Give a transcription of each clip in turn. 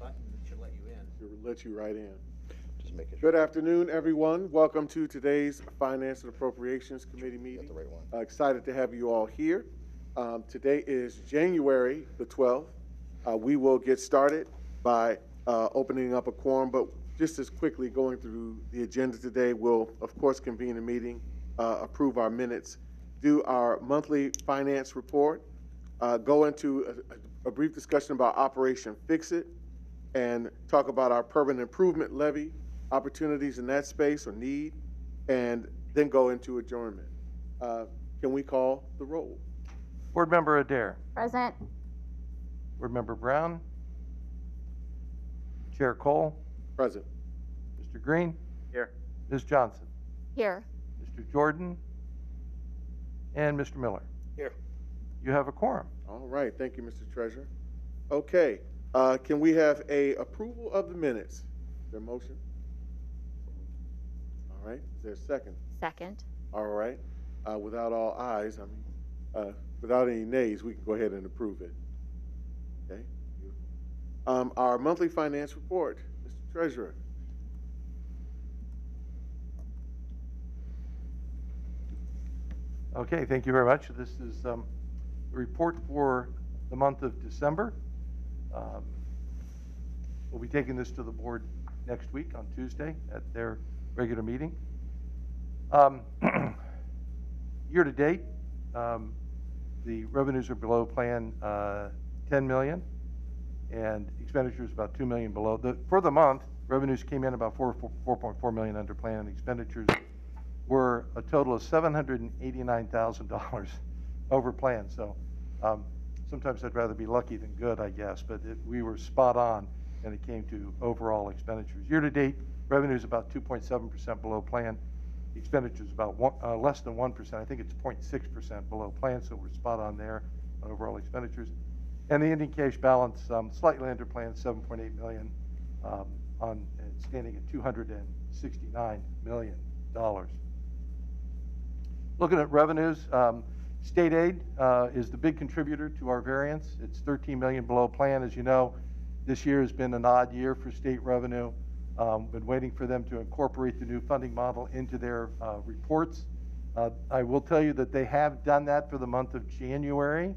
button that should let you in. Should let you right in. Just making sure. Good afternoon, everyone. Welcome to today's Finance and Appropriations Committee meeting. Got the right one. Excited to have you all here. Today is January the 12th. We will get started by opening up a quorum, but just as quickly going through the agenda today, we'll, of course, convene a meeting, approve our minutes, do our monthly finance report, go into a brief discussion about Operation Fix-It, and talk about our permanent improvement levy, opportunities in that space or need, and then go into adjournment. Can we call the roll? Board Member Adair. Present. Board Member Brown. Chair Cole. Present. Mr. Green. Here. Ms. Johnson. Here. Mr. Jordan. And Mr. Miller. Here. You have a quorum. All right, thank you, Mr. Treasurer. Okay, can we have a approval of the minutes? Is there a motion? All right, is there a second? Second. All right, without all ayes, without any nays, we can go ahead and approve it. Okay. Our monthly finance report, Mr. Treasurer. Okay, thank you very much. This is the report for the month of December. We'll be taking this to the board next week on Tuesday at their regular meeting. Year to date, the revenues are below plan 10 million, and expenditures about 2 million below. For the month, revenues came in about 4.4 million under plan, and expenditures were a total of $789,000 over plan. So sometimes I'd rather be lucky than good, I guess, but we were spot on when it came to overall expenditures. Year to date, revenues about 2.7% below plan. Expenditures about less than 1%. I think it's 0.6% below plan, so we're spot on there on overall expenditures. And the ending cash balance slightly under plan, 7.8 million, standing at $269 million. Looking at revenues, state aid is the big contributor to our variance. It's 13 million below plan. As you know, this year has been an odd year for state revenue. Been waiting for them to incorporate the new funding model into their reports. I will tell you that they have done that for the month of January,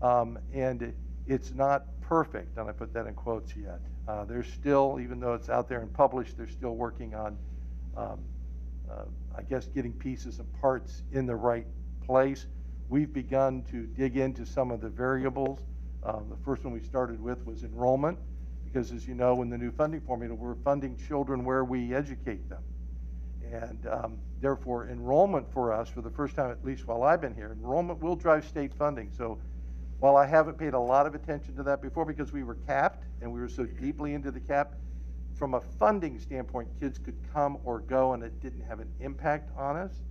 and it's not perfect, and I put that in quotes yet. They're still, even though it's out there and published, they're still working on I guess getting pieces and parts in the right place. We've begun to dig into some of the variables. The first one we started with was enrollment, because as you know, in the new funding formula, we're funding children where we educate them. And therefore, enrollment for us, for the first time, at least while I've been here, enrollment will drive state funding. So while I haven't paid a lot of attention to that before because we were capped and we were so deeply into the cap, from a funding standpoint, kids could come or go and it didn't have an impact on us.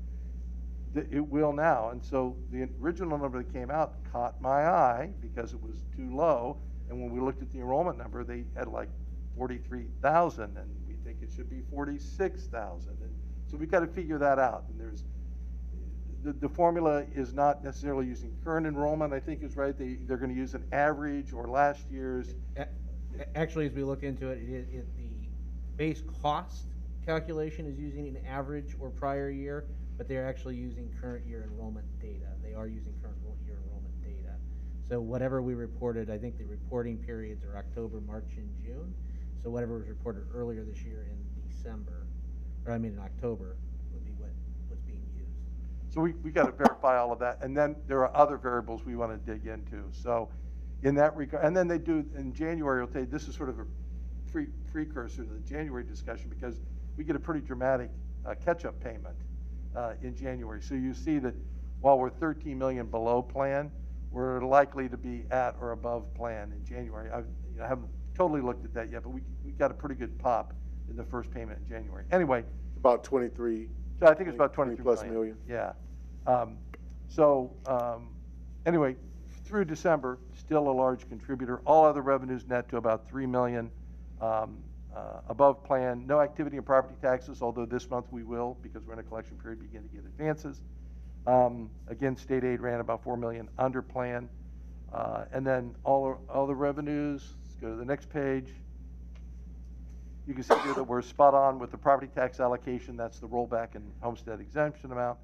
It will now. And so the original number that came out caught my eye because it was too low. And when we looked at the enrollment number, they had like 43,000, and we think it should be 46,000. And so we've got to figure that out. And there's the formula is not necessarily using current enrollment, I think is right. They're going to use an average or last year's. Actually, as we look into it, the base cost calculation is using an average or prior year, but they're actually using current year enrollment data. They are using current year enrollment data. So whatever we reported, I think the reporting periods are October, March, and June. So whatever was reported earlier this year in December, or I mean in October, would be what's being used. So we got to verify all of that. And then there are other variables we want to dig into. So in that regard, and then they do in January, I'll tell you, this is sort of a precursor to the January discussion because we get a pretty dramatic catch-up payment in January. So you see that while we're 13 million below plan, we're likely to be at or above plan in January. I haven't totally looked at that yet, but we got a pretty good pop in the first payment in January. Anyway. About 23. So I think it's about 23 plus million. Yeah. Anyway, through December, still a large contributor. All other revenues net to about 3 million above plan. No activity in property taxes, although this month we will, because we're in a collection period, begin to get advances. Again, state aid ran about 4 million under plan. And then all the revenues, let's go to the next page. You can see here that we're spot on with the property tax allocation. That's the rollback and homestead exemption amount.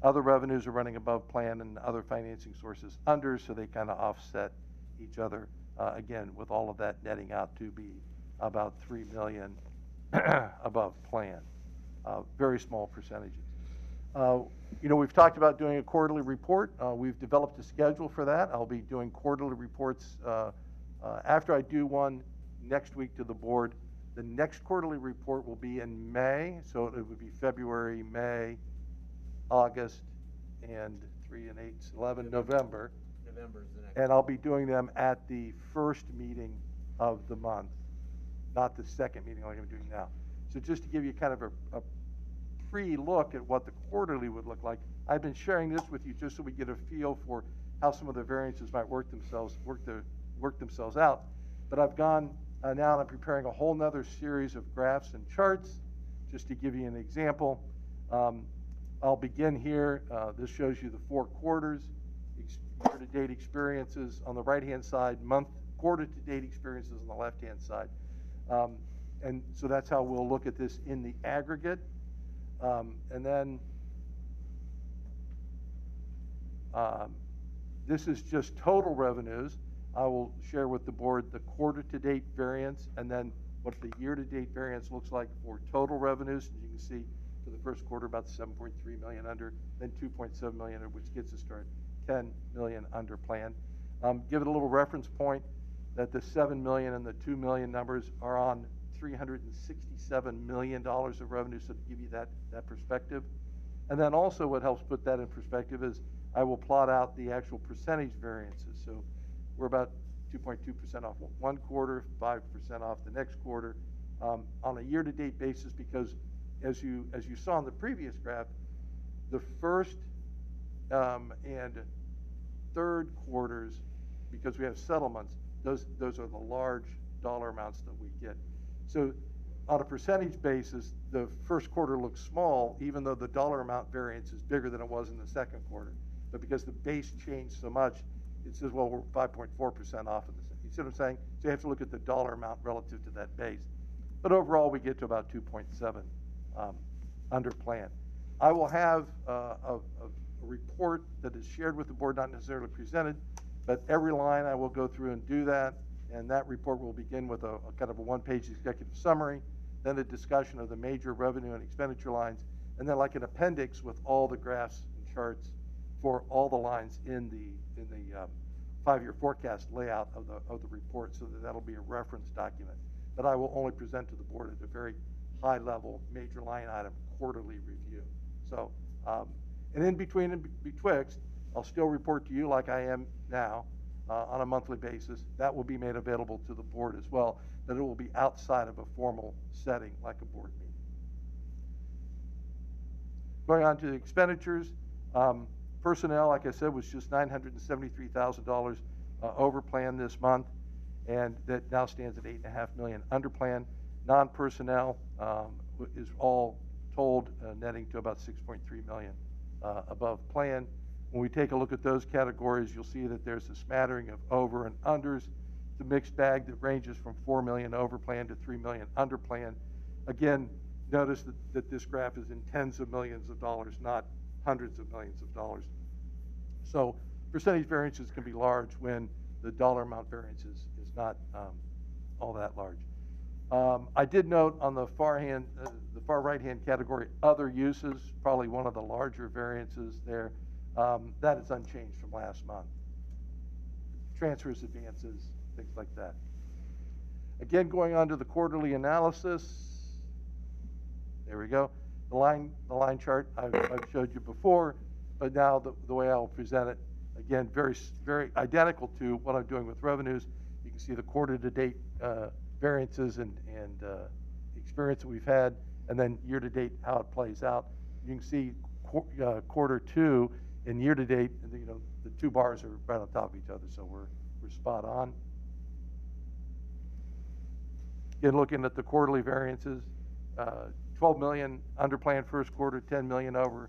Other revenues are running above plan and other financing sources under, so they kind of offset each other, again, with all of that netting out to be about 3 million above plan. Very small percentages. We've talked about doing a quarterly report. We've developed a schedule for that. I'll be doing quarterly reports after I do one next week to the board. The next quarterly report will be in May, so it would be February, May, August, and 3 and 8, 11, November. November's the next. And I'll be doing them at the first meeting of the month, not the second meeting like I'm doing now. So just to give you kind of a pre-look at what the quarterly would look like, I've been sharing this with you just so we get a feel for how some of the variances might work themselves out. But I've gone now and I'm preparing a whole nother series of graphs and charts just to give you an example. I'll begin here. This shows you the 4 quarters, year-to-date experiences on the right-hand side, quarter-to-date experiences on the left-hand side. And so that's how we'll look at this in the aggregate. And then this is just total revenues. I will share with the board the quarter-to-date variance and then what the year-to-date variance looks like for total revenues. And you can see for the first quarter about 7.3 million under, then 2.7 million, which gets us to 10 million under plan. Give it a little reference point that the 7 million and the 2 million numbers are on $367 million of revenue, so to give you that perspective. And then also what helps put that in perspective is I will plot out the actual percentage variances. So we're about 2.2% off one quarter, 5% off the next quarter on a year-to-date basis, because as you saw in the previous graph, the first and third quarters, because we have settlements, those are the large dollar amounts that we get. So on a percentage basis, the first quarter looks small, even though the dollar amount variance is bigger than it was in the second quarter. But because the base changed so much, it says, well, we're 5.4% off of this. You see what I'm saying? So you have to look at the dollar amount relative to that base. But overall, we get to about 2.7 under plan. I will have a report that is shared with the board, not necessarily presented, but every line I will go through and do that. And that report will begin with a kind of a one-page executive summary, then a discussion of the major revenue and expenditure lines, and then like an appendix with all the graphs and charts for all the lines in the 5-year forecast layout of the report, so that'll be a reference document. But I will only present to the board at a very high level, major line item quarterly review. So, and in between and betwixt, I'll still report to you like I am now on a monthly basis. That will be made available to the board as well, that it will be outside of a formal setting like a board meeting. Going on to the expenditures, personnel, like I said, was just $973,000 over plan this month, and that now stands at $8.5 million under plan. Non-personnel is all told netting to about $6.3 million above plan. When we take a look at those categories, you'll see that there's a smattering of over and unders. It's a mixed bag that ranges from 4 million over plan to 3 million under plan. Again, notice that this graph is in tens of millions of dollars, not hundreds of millions of dollars. So percentage variances can be large when the dollar amount variance is not all that large. I did note on the far right-hand category, other uses, probably one of the larger variances there. That is unchanged from last month. Transfers, advances, things like that. Again, going on to the quarterly analysis. There we go. The line chart I've showed you before, but now the way I'll present it, again, very identical to what I'm doing with revenues. You can see the quarter-to-date variances and experience that we've had, and then year-to-date how it plays out. You can see quarter 2 and year-to-date, the two bars are right on top of each other, so we're spot on. Again, looking at the quarterly variances, 12 million under plan first quarter, 10 million over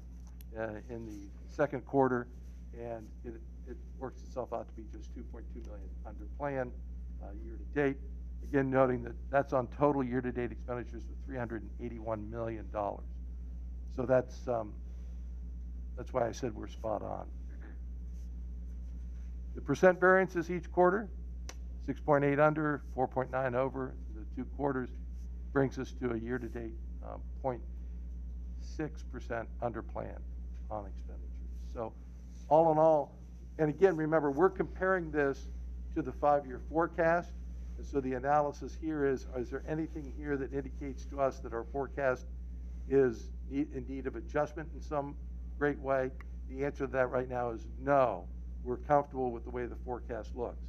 in the second quarter, and it works itself out to be just 2.2 million under plan year-to-date. Again, noting that that's on total year-to-date expenditures of $381 million. So that's why I said we're spot on. The percent variances each quarter, 6.8 under, 4.9 over, the 2 quarters brings us to a year-to-date 0.6% under plan on expenditures. So all in all, and again, remember, we're comparing this to the 5-year forecast. And so the analysis here is there anything here that indicates to us that our forecast is in need of adjustment in some great way? The answer to that right now is no. We're comfortable with the way the forecast looks.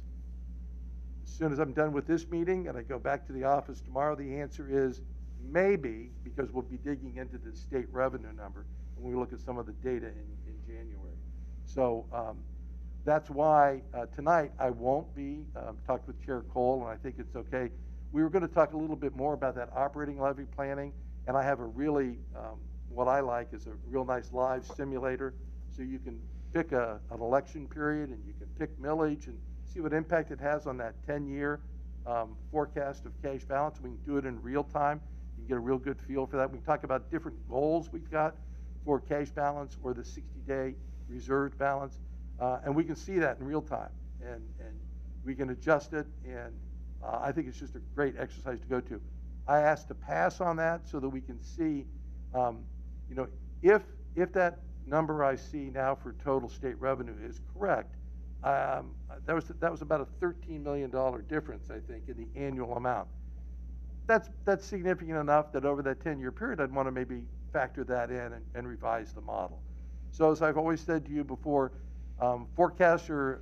As soon as I'm done with this meeting and I go back to the office tomorrow, the answer is maybe, because we'll be digging into the state revenue number when we look at some of the data in January. So that's why tonight I won't be talked with Chair Cole, and I think it's okay. We were going to talk a little bit more about that operating levy planning, and I have a really, what I like is a real nice live simulator, so you can pick an election period and you can pick millage and see what impact it has on that 10-year forecast of cash balance. We can do it in real time. You can get a real good feel for that. We can talk about different goals we've got for cash balance or the 60-day reserved balance, and we can see that in real time, and we can adjust it, and I think it's just a great exercise to go to. I asked to pass on that so that we can see, you know, if that number I see now for total state revenue is correct, that was about a $13 million difference, I think, in the annual amount. That's significant enough that over that 10-year period, I'd want to maybe factor that in and revise the model. So as I've always said to you before, forecasts are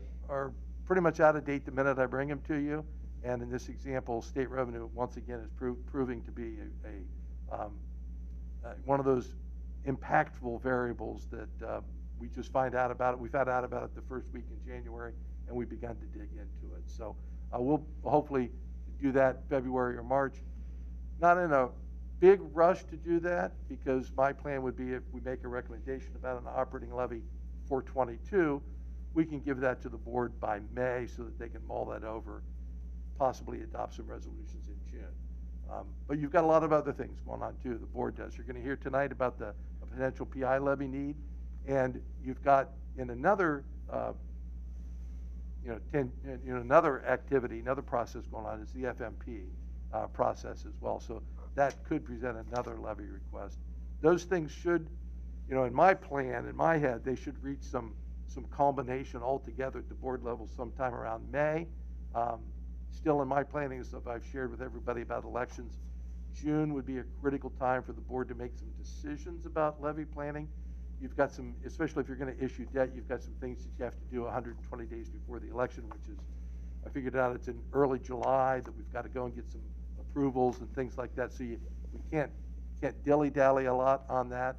pretty much out of date the minute I bring them to you. And in this example, state revenue, once again, is proving to be one of those impactful variables that we just find out about it. We found out about it the first week in January, and we've begun to dig into it. So we'll hopefully do that February or March. Not in a big rush to do that, because my plan would be if we make a recommendation about an operating levy for 22, we can give that to the board by May so that they can mull that over, possibly adopt some resolutions in June. But you've got a lot of other things going on too, the board does. You're going to hear tonight about a potential PI levy need, and you've got in another another activity, another process going on is the FMP process as well. So that could present another levy request. Those things should, in my plan, in my head, they should reach some culmination altogether at the board level sometime around May. Still in my planning, as I've shared with everybody about elections, June would be a critical time for the board to make some decisions about levy planning. You've got some, especially if you're going to issue debt, you've got some things that you have to do 120 days before the election, which is, I figured out it's in early July that we've got to go and get some approvals and things like that. So we can't dilly-dally a lot on that.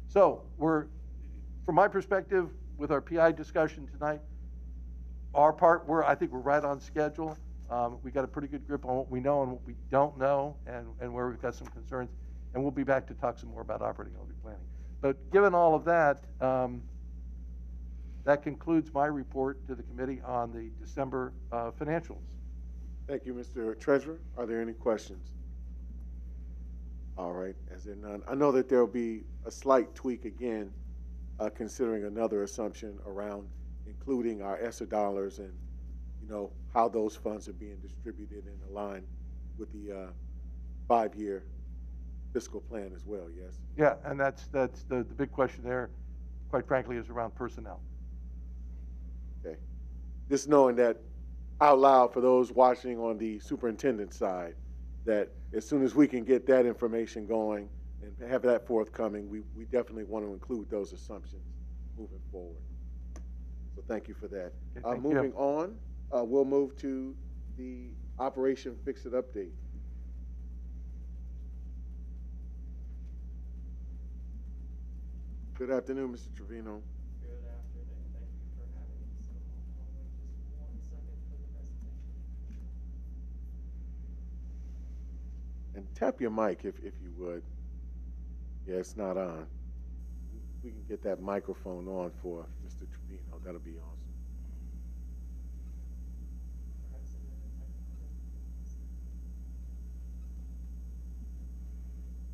So we're, from my perspective, with our PI discussion tonight, our part, I think we're right on schedule. We got a pretty good grip on what we know and what we don't know, and where we've got some concerns. And we'll be back to talk some more about operating levy planning. But given all of that, that concludes my report to the committee on the December financials. Thank you, Mr. Treasurer. Are there any questions? All right, as there none, I know that there will be a slight tweak again, considering another assumption around including our ESSER dollars and, how those funds are being distributed and aligned with the 5-year fiscal plan as well, yes? Yeah, and that's the big question there, quite frankly, is around personnel. Okay. Just knowing that out loud for those watching on the superintendent side, that as soon as we can get that information going and have that forthcoming, we definitely want to include those assumptions moving forward. So thank you for that. Okay, moving on, we'll move to the Operation Fix-It update. Good afternoon, Mr. Trevino. Good afternoon. Thank you for having me. So I'll wait just 1 second for the presentation. And tap your mic if you would. Yeah, it's not on. We can get that microphone on for Mr. Trevino. That'll be awesome.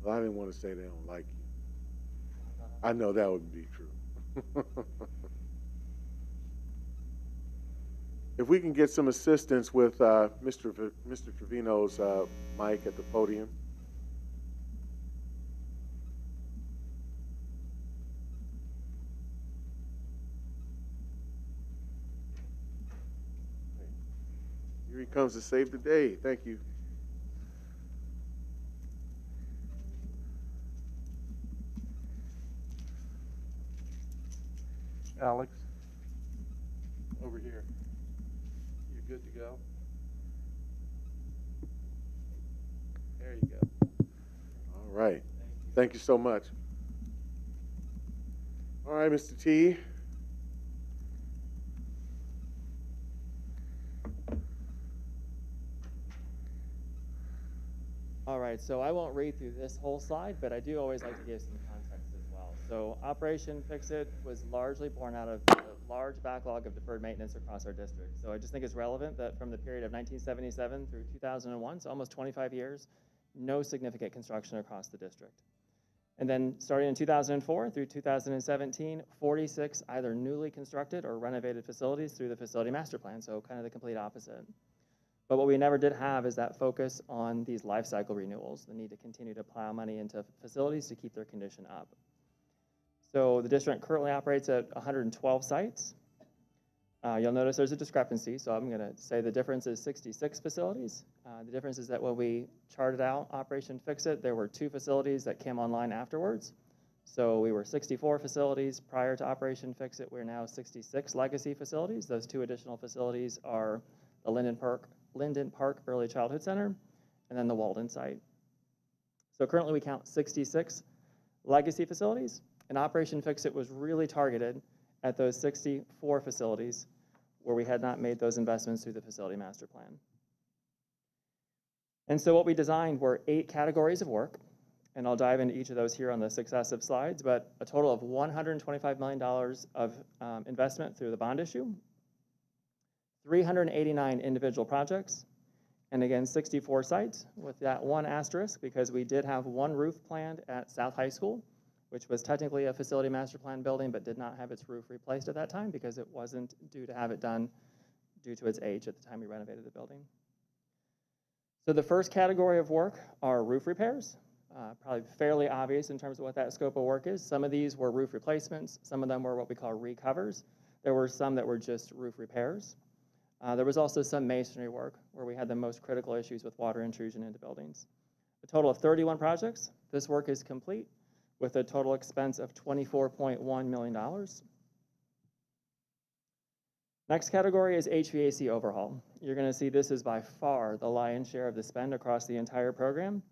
Well, I didn't want to say they don't like you. I know that wouldn't be true. If we can get some assistance with Mr. Trevino's mic at the podium. Here he comes to save the day. Thank you. Alex, over here. You're good to go? There you go. All right. Thank you so much. All right, Mr. T. All right, so I won't read through this whole slide, but I do always like to give some context as well. So Operation Fix-It was largely born out of a large backlog of deferred maintenance across our district. So I just think it's relevant that from the period of 1977 through 2001, so almost 25 years, no significant construction across the district. And then starting in 2004 through 2017, 46 either newly constructed or renovated facilities through the facility master plan, so kind of the complete opposite. But what we never did have is that focus on these life cycle renewals, the need to continue to plow money into facilities to keep their condition up. So the district currently operates at 112 sites. You'll notice there's a discrepancy, so I'm going to say the difference is 66 facilities. The difference is that when we charted out Operation Fix-It, there were 2 facilities that came online afterwards. So we were 64 facilities prior to Operation Fix-It. We're now 66 legacy facilities. Those 2 additional facilities are the Linden Park Early Childhood Center, and then the Walden site. So currently we count 66 legacy facilities, and Operation Fix-It was really targeted at those 64 facilities where we had not made those investments through the facility master plan. And so what we designed were 8 categories of work, and I'll dive into each of those here on the successive slides, but a total of $125 million of investment through the bond issue, 389 individual projects, and again, 64 sites, with that one asterisk because we did have one roof planned at South High School, which was technically a facility master plan building, but did not have its roof replaced at that time because it wasn't due to have it done due to its age at the time we renovated the building. So the first category of work are roof repairs, probably fairly obvious in terms of what that scope of work is. Some of these were roof replacements, some of them were what we call recovers. There were some that were just roof repairs. There was also some masonry work where we had the most critical issues with water intrusion into buildings. A total of 31 projects. This work is complete with a total expense of $24.1 million. Next category is HVAC overhaul. You're going to see this is by far the lion's share of the spend across the entire program.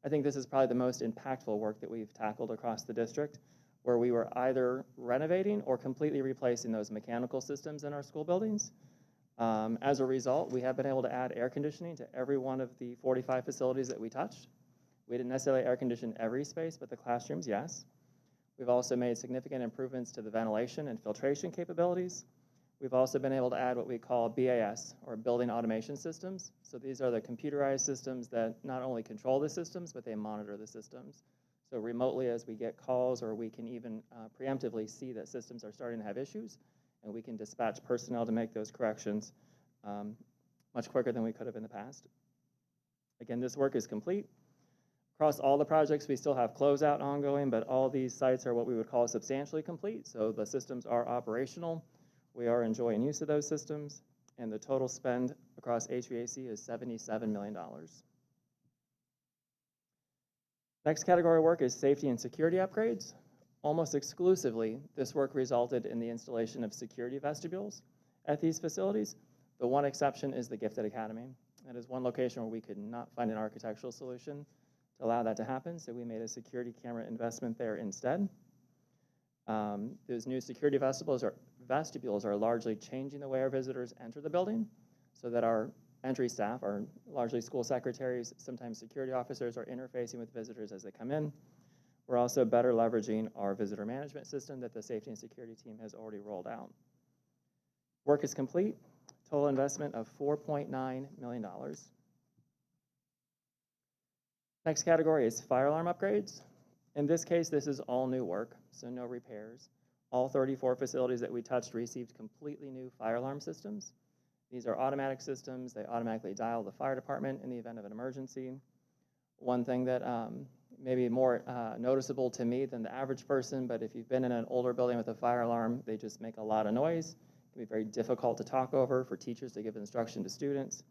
I think this is probably the most impactful work that we've tackled across the district, where we were either renovating or completely replacing those mechanical systems in our school buildings. As a result, we have been able to add air conditioning to every one of the 45 facilities that we touched. We didn't necessarily air condition every space, but the classrooms, yes. We've also made significant improvements to the ventilation and filtration capabilities. We've also been able to add what we call BAS, or building automation systems. So these are the computerized systems that not only control the systems, but they monitor the systems. So remotely, as we get calls, or we can even preemptively see that systems are starting to have issues, and we can dispatch personnel to make those corrections much quicker than we could have in the past. Again, this work is complete. Across all the projects, we still have closeout ongoing, but all these sites are what we would call substantially complete. So the systems are operational. We are enjoying use of those systems, and the total spend across HVAC is $77 million. Next category of work is safety and security upgrades. Almost exclusively, this work resulted in the installation of security vestibules at these facilities. The one exception is the Gifted Academy. That is one location where we could not find an architectural solution to allow that to happen, so we made a security camera investment there instead. Those new security vestibules are largely changing the way our visitors enter the building, so that our entry staff are largely school secretaries, sometimes security officers, are interfacing with visitors as they come in. We're also better leveraging our visitor management system that the safety and security team has already rolled out. Work is complete, total investment of $4.9 million. Next category is fire alarm upgrades. In this case, this is all new work, so no repairs. All 34 facilities that we touched received completely new fire alarm systems. These are automatic systems. They automatically dial the fire department in the event of an emergency. One thing that may be more noticeable to me than the average person, but if you've been in an older building with a fire alarm, they just make a lot of noise. It can be very difficult to talk over for teachers to give instruction to students.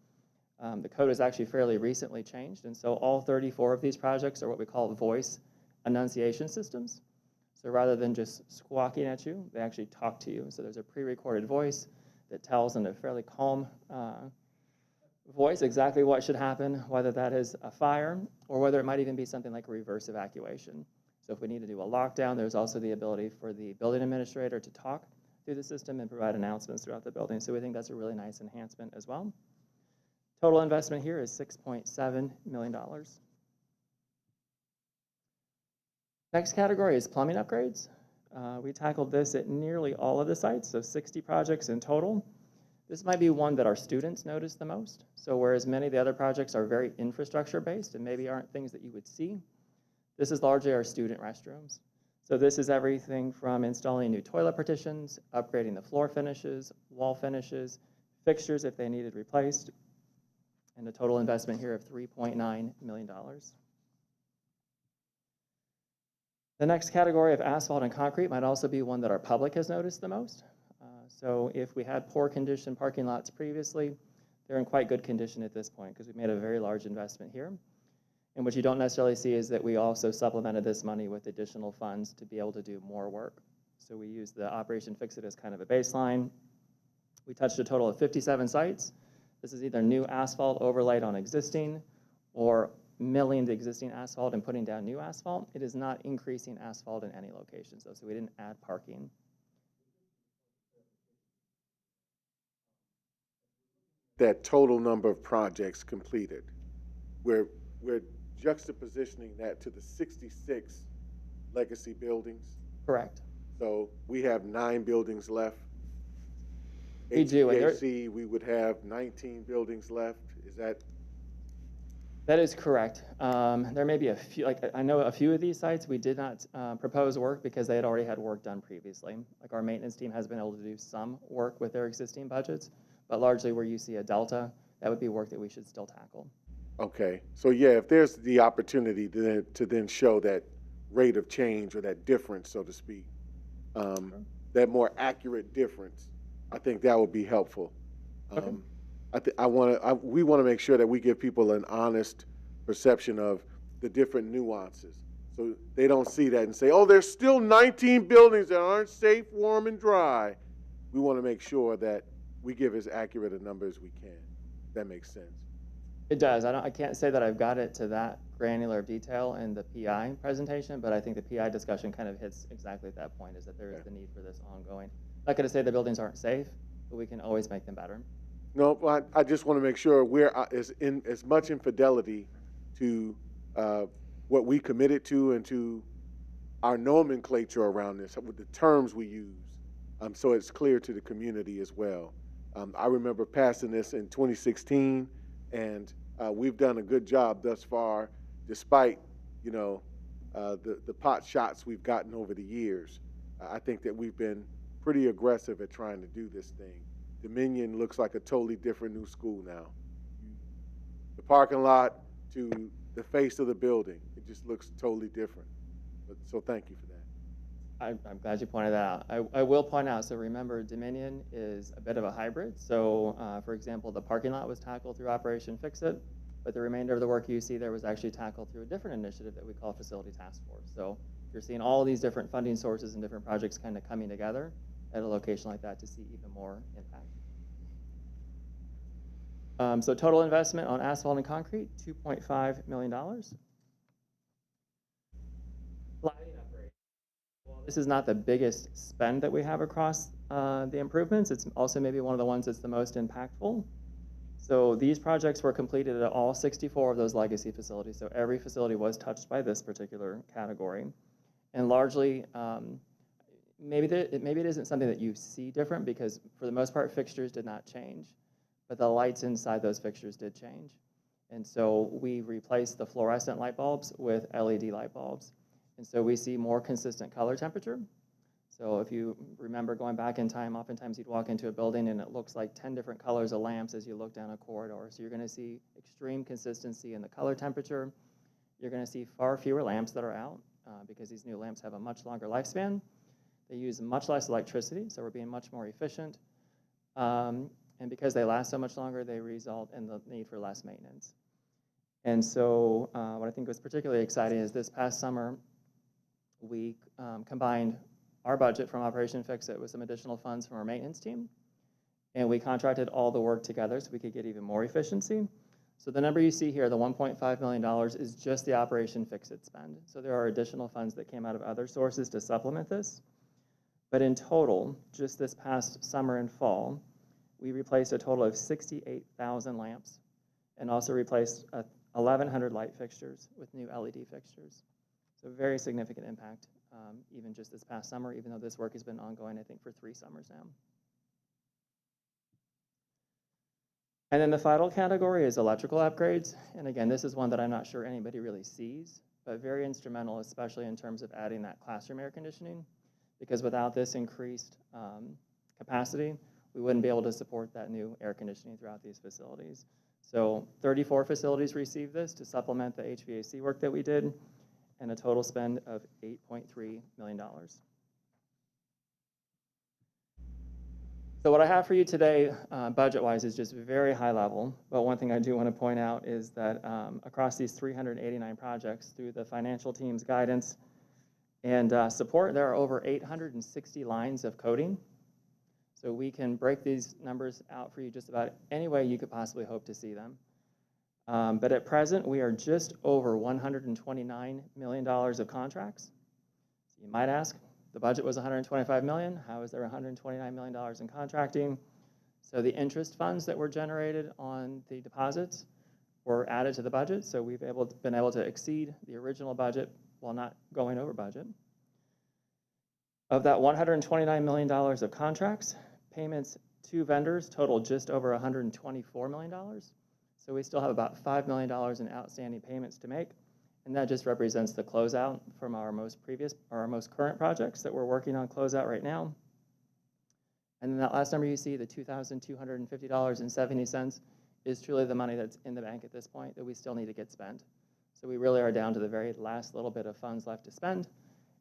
The code has actually fairly recently changed, and so all 34 of these projects are what we call voice enunciation systems. So rather than just squawking at you, they actually talk to you. So there's a pre-recorded voice that tells in a fairly calm voice exactly what should happen, whether that is a fire or whether it might even be something like a reverse evacuation. So if we need to do a lockdown, there's also the ability for the building administrator to talk through the system and provide announcements throughout the building. So we think that's a really nice enhancement as well. Total investment here is $6.7 million. Next category is plumbing upgrades. We tackled this at nearly all of the sites, so 60 projects in total. This might be one that our students notice the most. So whereas many of the other projects are very infrastructure based and maybe aren't things that you would see, this is largely our student restrooms. So this is everything from installing new toilet partitions, upgrading the floor finishes, wall finishes, fixtures if they needed replaced, and a total investment here of $3.9 million. The next category of asphalt and concrete might also be one that our public has noticed the most. So if we had poor condition parking lots previously, they're in quite good condition at this point because we've made a very large investment here. And what you don't necessarily see is that we also supplemented this money with additional funds to be able to do more work. So we used the Operation Fix It as kind of a baseline. We touched a total of 57 sites. This is either new asphalt overlaid on existing or milling the existing asphalt and putting down new asphalt. It is not increasing asphalt in any locations, though, so we didn't add parking. That total number of projects completed, we're juxtapositioning that to the 66 legacy buildings. Correct. So we have 9 buildings left. We do, and HVAC, we would have 19 buildings left. Is that? That is correct. There may be a few, like I know a few of these sites we did not propose work because they had already had work done previously. Like our maintenance team has been able to do some work with their existing budgets, but largely where you see a delta, that would be work that we should still tackle. Okay, so yeah, if there's the opportunity to then show that rate of change or that difference, so to speak, Sure. that more accurate difference, I think that would be helpful. Okay. We want to make sure that we give people an honest perception of the different nuances, so they don't see that and say, "Oh, there's still 19 buildings that aren't safe, warm, and dry." We want to make sure that we give as accurate a number as we can. That makes sense. It does. I can't say that I've got it to that granular of detail in the PI presentation, but I think the PI discussion kind of hits exactly at that point, is that there is the need for this ongoing. Not going to say the buildings aren't safe, but we can always make them better. No, I just want to make sure we're as much in fidelity to what we committed to and to our nomenclature around this, with the terms we use, so it's clear to the community as well. I remember passing this in 2016, and we've done a good job thus far, despite the pot shots we've gotten over the years. I think that we've been pretty aggressive at trying to do this thing. Dominion looks like a totally different new school now. The parking lot to the face of the building, it just looks totally different. So thank you for that. I'm glad you pointed that out. I will point out, so remember, Dominion is a bit of a hybrid. So, for example, the parking lot was tackled through Operation Fix It, but the remainder of the work you see there was actually tackled through a different initiative that we call Facility Task Force. So you're seeing all these different funding sources and different projects kind of coming together at a location like that to see even more impact. So total investment on asphalt and concrete, $2.5 million. Lighting upgrade. Well, this is not the biggest spend that we have across the improvements. It's also maybe one of the ones that's the most impactful. So these projects were completed at all 64 of those legacy facilities. So every facility was touched by this particular category. And largely, maybe it isn't something that you see different, because for the most part, fixtures did not change, but the lights inside those fixtures did change. And so we replaced the fluorescent light bulbs with LED light bulbs. And so we see more consistent color temperature. So if you remember going back in time, oftentimes you'd walk into a building and it looks like 10 different colors of lamps as you look down a corridor. So you're going to see extreme consistency in the color temperature. You're going to see far fewer lamps that are out because these new lamps have a much longer lifespan. They use much less electricity, so we're being much more efficient. And because they last so much longer, they result in the need for less maintenance. And so what I think was particularly exciting is this past summer, we combined our budget from Operation Fix-It with some additional funds from our maintenance team. And we contracted all the work together so we could get even more efficiency. So the number you see here, the $1.5 million, is just the Operation Fix-It spend. So there are additional funds that came out of other sources to supplement this. But in total, just this past summer and fall, we replaced a total of 68,000 lamps and also replaced 1,100 light fixtures with new LED fixtures. So very significant impact, even just this past summer, even though this work has been ongoing, I think, for 3 summers now. And then the final category is electrical upgrades. And again, this is one that I'm not sure anybody really sees, but very instrumental, especially in terms of adding that classroom air conditioning, because without this increased capacity, we wouldn't be able to support that new air conditioning throughout these facilities. So 34 facilities received this to supplement the HVAC work that we did, and a total spend of $8.3 million. So what I have for you today, budget-wise, is just very high level. But one thing I do want to point out is that across these 389 projects, through the financial team's guidance and support, there are over 860 lines of coding. So we can break these numbers out for you just about any way you could possibly hope to see them. But at present, we are just over $129 million of contracts. So you might ask, the budget was $125 million. How is there $129 million in contracting? So the interest funds that were generated on the deposits were added to the budget. So we've been able to exceed the original budget while not going over budget. Of that $129 million of contracts, payments to vendors total just over $124 million. So we still have about $5 million in outstanding payments to make. And that just represents the closeout from our most current projects that we're working on closeout right now. And then that last number you see, the $2,250.70, is truly the money that's in the bank at this point that we still need to get spent. So we really are down to the very last little bit of funds left to spend.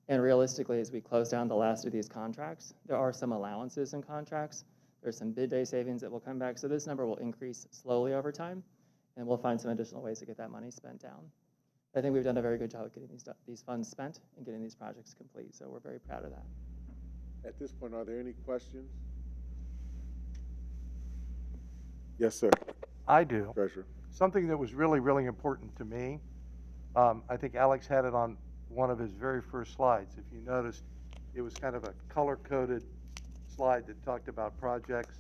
And realistically, as we close down the last of these contracts, there are some allowances in contracts. There's some bid day savings that will come back. So this number will increase slowly over time, and we'll find some additional ways to get that money spent down. I think we've done a very good job of getting these funds spent and getting these projects complete, so we're very proud of that. At this point, are there any questions? Yes, sir. I do. Treasurer. Something that was really, really important to me, I think Alex had it on one of his very first slides. If you noticed, it was kind of a color-coded slide that talked about projects,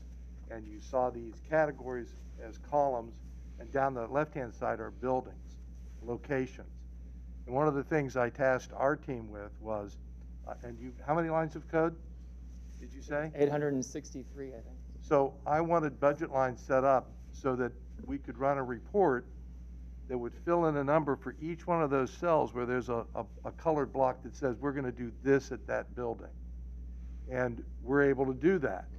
and you saw these categories as columns, and down the left-hand side are buildings, locations. And one of the things I tasked our team with was, how many lines of code did you say? 863, I think. So I wanted budget lines set up so that we could run a report that would fill in a number for each one of those cells where there's a colored block that says we're going to do this at that building. And we're able to do that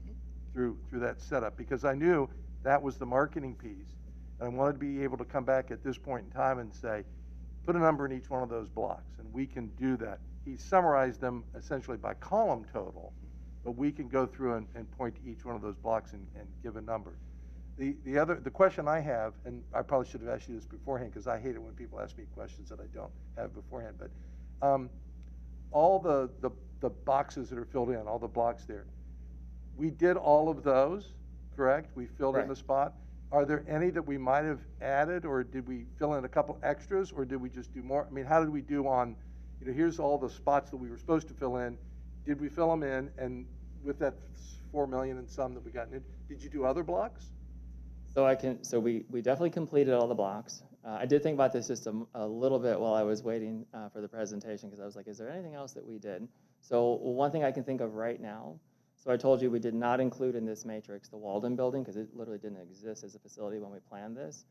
through that setup because I knew that was the marketing piece. And I wanted to be able to come back at this point in time and say, put a number in each one of those blocks, and we can do that. He summarized them essentially by column total, but we can go through and point to each one of those blocks and give a number. The question I have, and I probably should have asked you this beforehand because I hate it when people ask me questions that I don't have beforehand, but all the boxes that are filled in, all the blocks there, we did all of those, correct? We filled in the spot. Are there any that we might have added, or did we fill in a couple extras, or did we just do more? I mean, how did we do on, here's all the spots that we were supposed to fill in. Did we fill them in? And with that 4 million and some that we got in, did you do other blocks? So we definitely completed all the blocks. I did think about this just a little bit while I was waiting for the presentation because I was like, is there anything else that we did? So one thing I can think of right now, so I told you we did not include in this matrix the Walden building because it literally didn't exist as a facility when we planned this.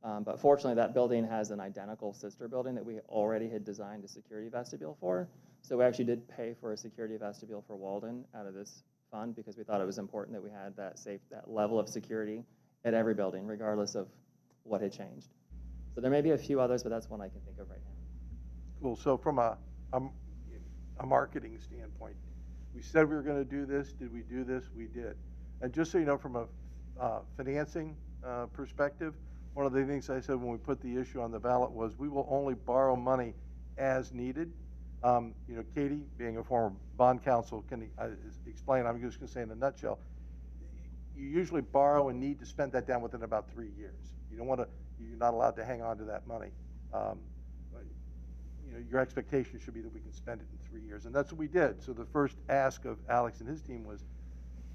But fortunately, that building has an identical sister building that we already had designed a security vestibule for. So we actually did pay for a security vestibule for Walden out of this fund because we thought it was important that we had that level of security at every building, regardless of what had changed. So there may be a few others, but that's one I can think of right now. Cool. So from a marketing standpoint, we said we were going to do this. Did we do this? We did. And just so you know, from a financing perspective, one of the things I said when we put the issue on the ballot was we will only borrow money as needed. Katie, being a former bond counsel, can explain. I'm just going to say in a nutshell, you usually borrow and need to spend that down within about 3 years. You don't want to. You're not allowed to hang on to that money. Your expectation should be that we can spend it in 3 years, and that's what we did. So the first ask of Alex and his team was,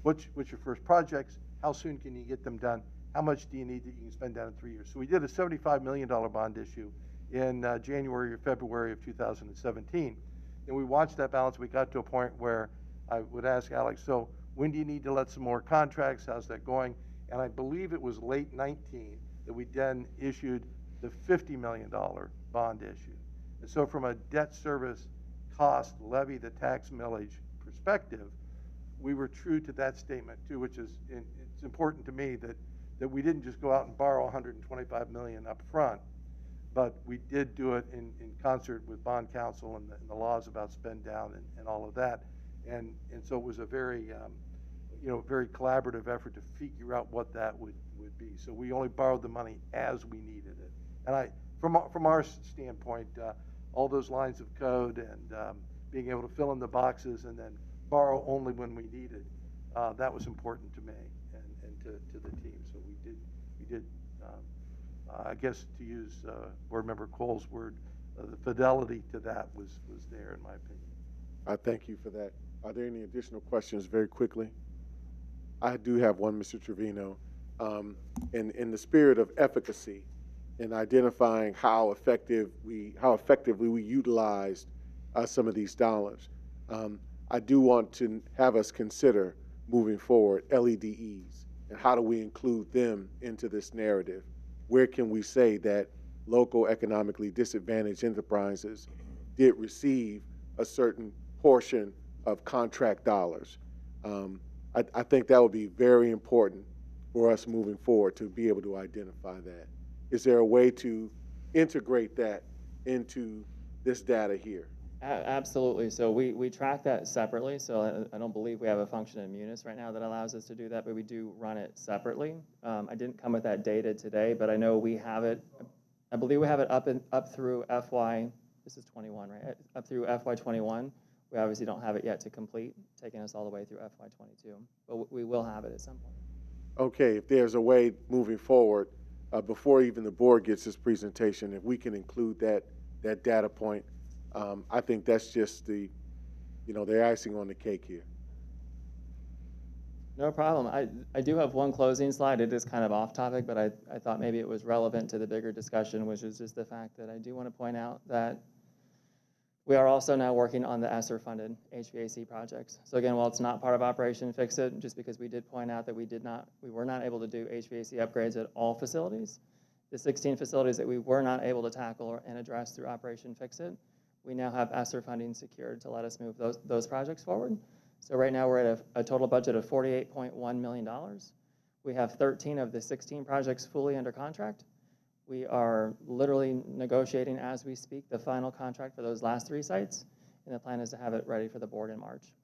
what's your first projects? How soon can you get them done? How much do you need that you can spend down in 3 years? So we did a $75 million bond issue in January or February of 2017. And we watched that balance. We got to a point where I would ask Alex, so when do you need to let some more contracts? How's that going? And I believe it was late 19 that we then issued the $50 million bond issue. And so from a debt service cost, levy the tax millage perspective, we were true to that statement too, which is, it's important to me that we didn't just go out and borrow $125 million up front, but we did do it in concert with bond counsel and the laws about spend down and all of that. And so it was a very, very collaborative effort to figure out what that would be. So we only borrowed the money as we needed it. And from our standpoint, all those lines of code and being able to fill in the boxes and then borrow only when we needed, that was important to me and to the team. So we did. I guess to use Board Member Cole's word, the fidelity to that was there, in my opinion. I thank you for that. Are there any additional questions very quickly? I do have one, Mr. Trevino. In the spirit of efficacy in identifying how effectively we utilized some of these dollars, I do want to have us consider moving forward LEDEs and how do we include them into this narrative? Where can we say that local economically disadvantaged enterprises did receive a certain portion of contract dollars? I think that would be very important for us moving forward to be able to identify that. Is there a way to integrate that into this data here? Absolutely. So we track that separately. So I don't believe we have a function in Munis right now that allows us to do that, but we do run it separately. I didn't come with that data today, but I know we have it. I believe we have it up through FY. This is 21, right? Up through FY 21. We obviously don't have it yet to complete, taking us all the way through FY 22, but we will have it at some point. Okay, if there's a way moving forward, before even the board gets this presentation, if we can include that data point, I think that's just the icing on the cake here. No problem. I do have one closing slide. It is kind of off topic, but I thought maybe it was relevant to the bigger discussion, which is just the fact that I do want to point out that we are also now working on the ESSER-funded HVAC projects. So again, while it's not part of Operation Fix It, just because we did point out that we were not able to do HVAC upgrades at all facilities, the 16 facilities that we were not able to tackle and address through Operation Fix It, we now have ESSER funding secured to let us move those projects forward. So right now we're at a total budget of $48.1 million. We have 13 of the 16 projects fully under contract. We are literally negotiating as we speak the final contract for those last 3 sites, and the plan is to have it ready for the board in March.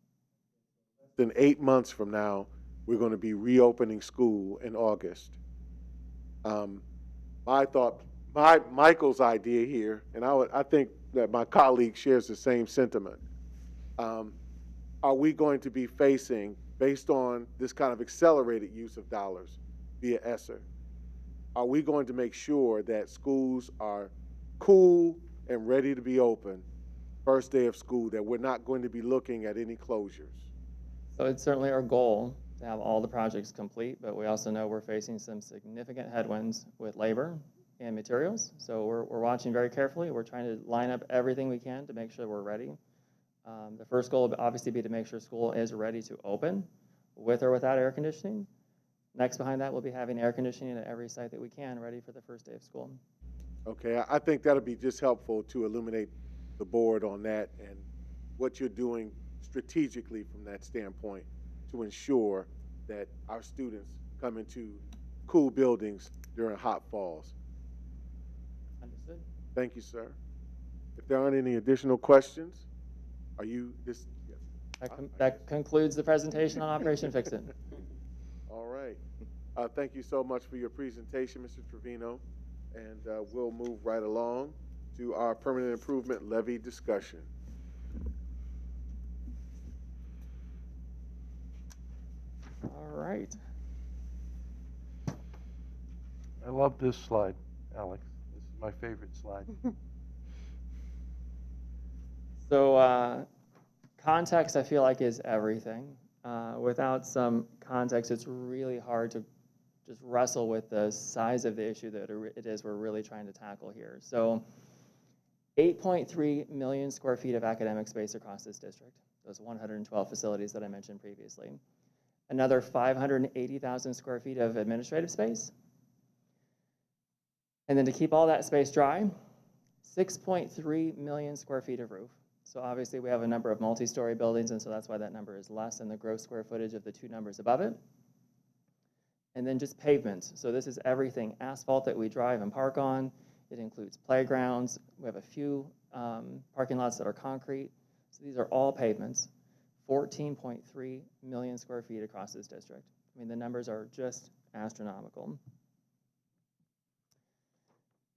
Then 8 months from now, we're going to be reopening school in August. Michael's idea here, and I think that my colleague shares the same sentiment. Are we going to be facing, based on this kind of accelerated use of dollars via ESSER, are we going to make sure that schools are cool and ready to be open first day of school, that we're not going to be looking at any closures? So it's certainly our goal to have all the projects complete, but we also know we're facing some significant headwinds with labor and materials. So we're watching very carefully. We're trying to line up everything we can to make sure we're ready. The first goal would obviously be to make sure school is ready to open with or without air conditioning. Next behind that, we'll be having air conditioning at every site that we can, ready for the first day of school. Okay, I think that'll be just helpful to illuminate the board on that and what you're doing strategically from that standpoint to ensure that our students come into cool buildings during hot falls. Understood? Thank you, sir. If there aren't any additional questions, are you this? Yes. That concludes the presentation on Operation Fix It. All right. Thank you so much for your presentation, Mr. Trevino. And we'll move right along to our permanent improvement levy discussion. All right. I love this slide, Alex. This is my favorite slide. So context, I feel like, is everything. Without some context, it's really hard to just wrestle with the size of the issue that it is we're really trying to tackle here. So 8.3 million square feet of academic space across this district, those 112 facilities that I mentioned previously. Another 580,000 square feet of administrative space. And then to keep all that space dry, 6.3 million square feet of roof. So obviously we have a number of multi-story buildings, and so that's why that number is less than the gross square footage of the two numbers above it. And then just pavements. So this is everything asphalt that we drive and park on. It includes playgrounds. We have a few parking lots that are concrete. So these are all pavements. 14.3 million square feet across this district. I mean, the numbers are just astronomical.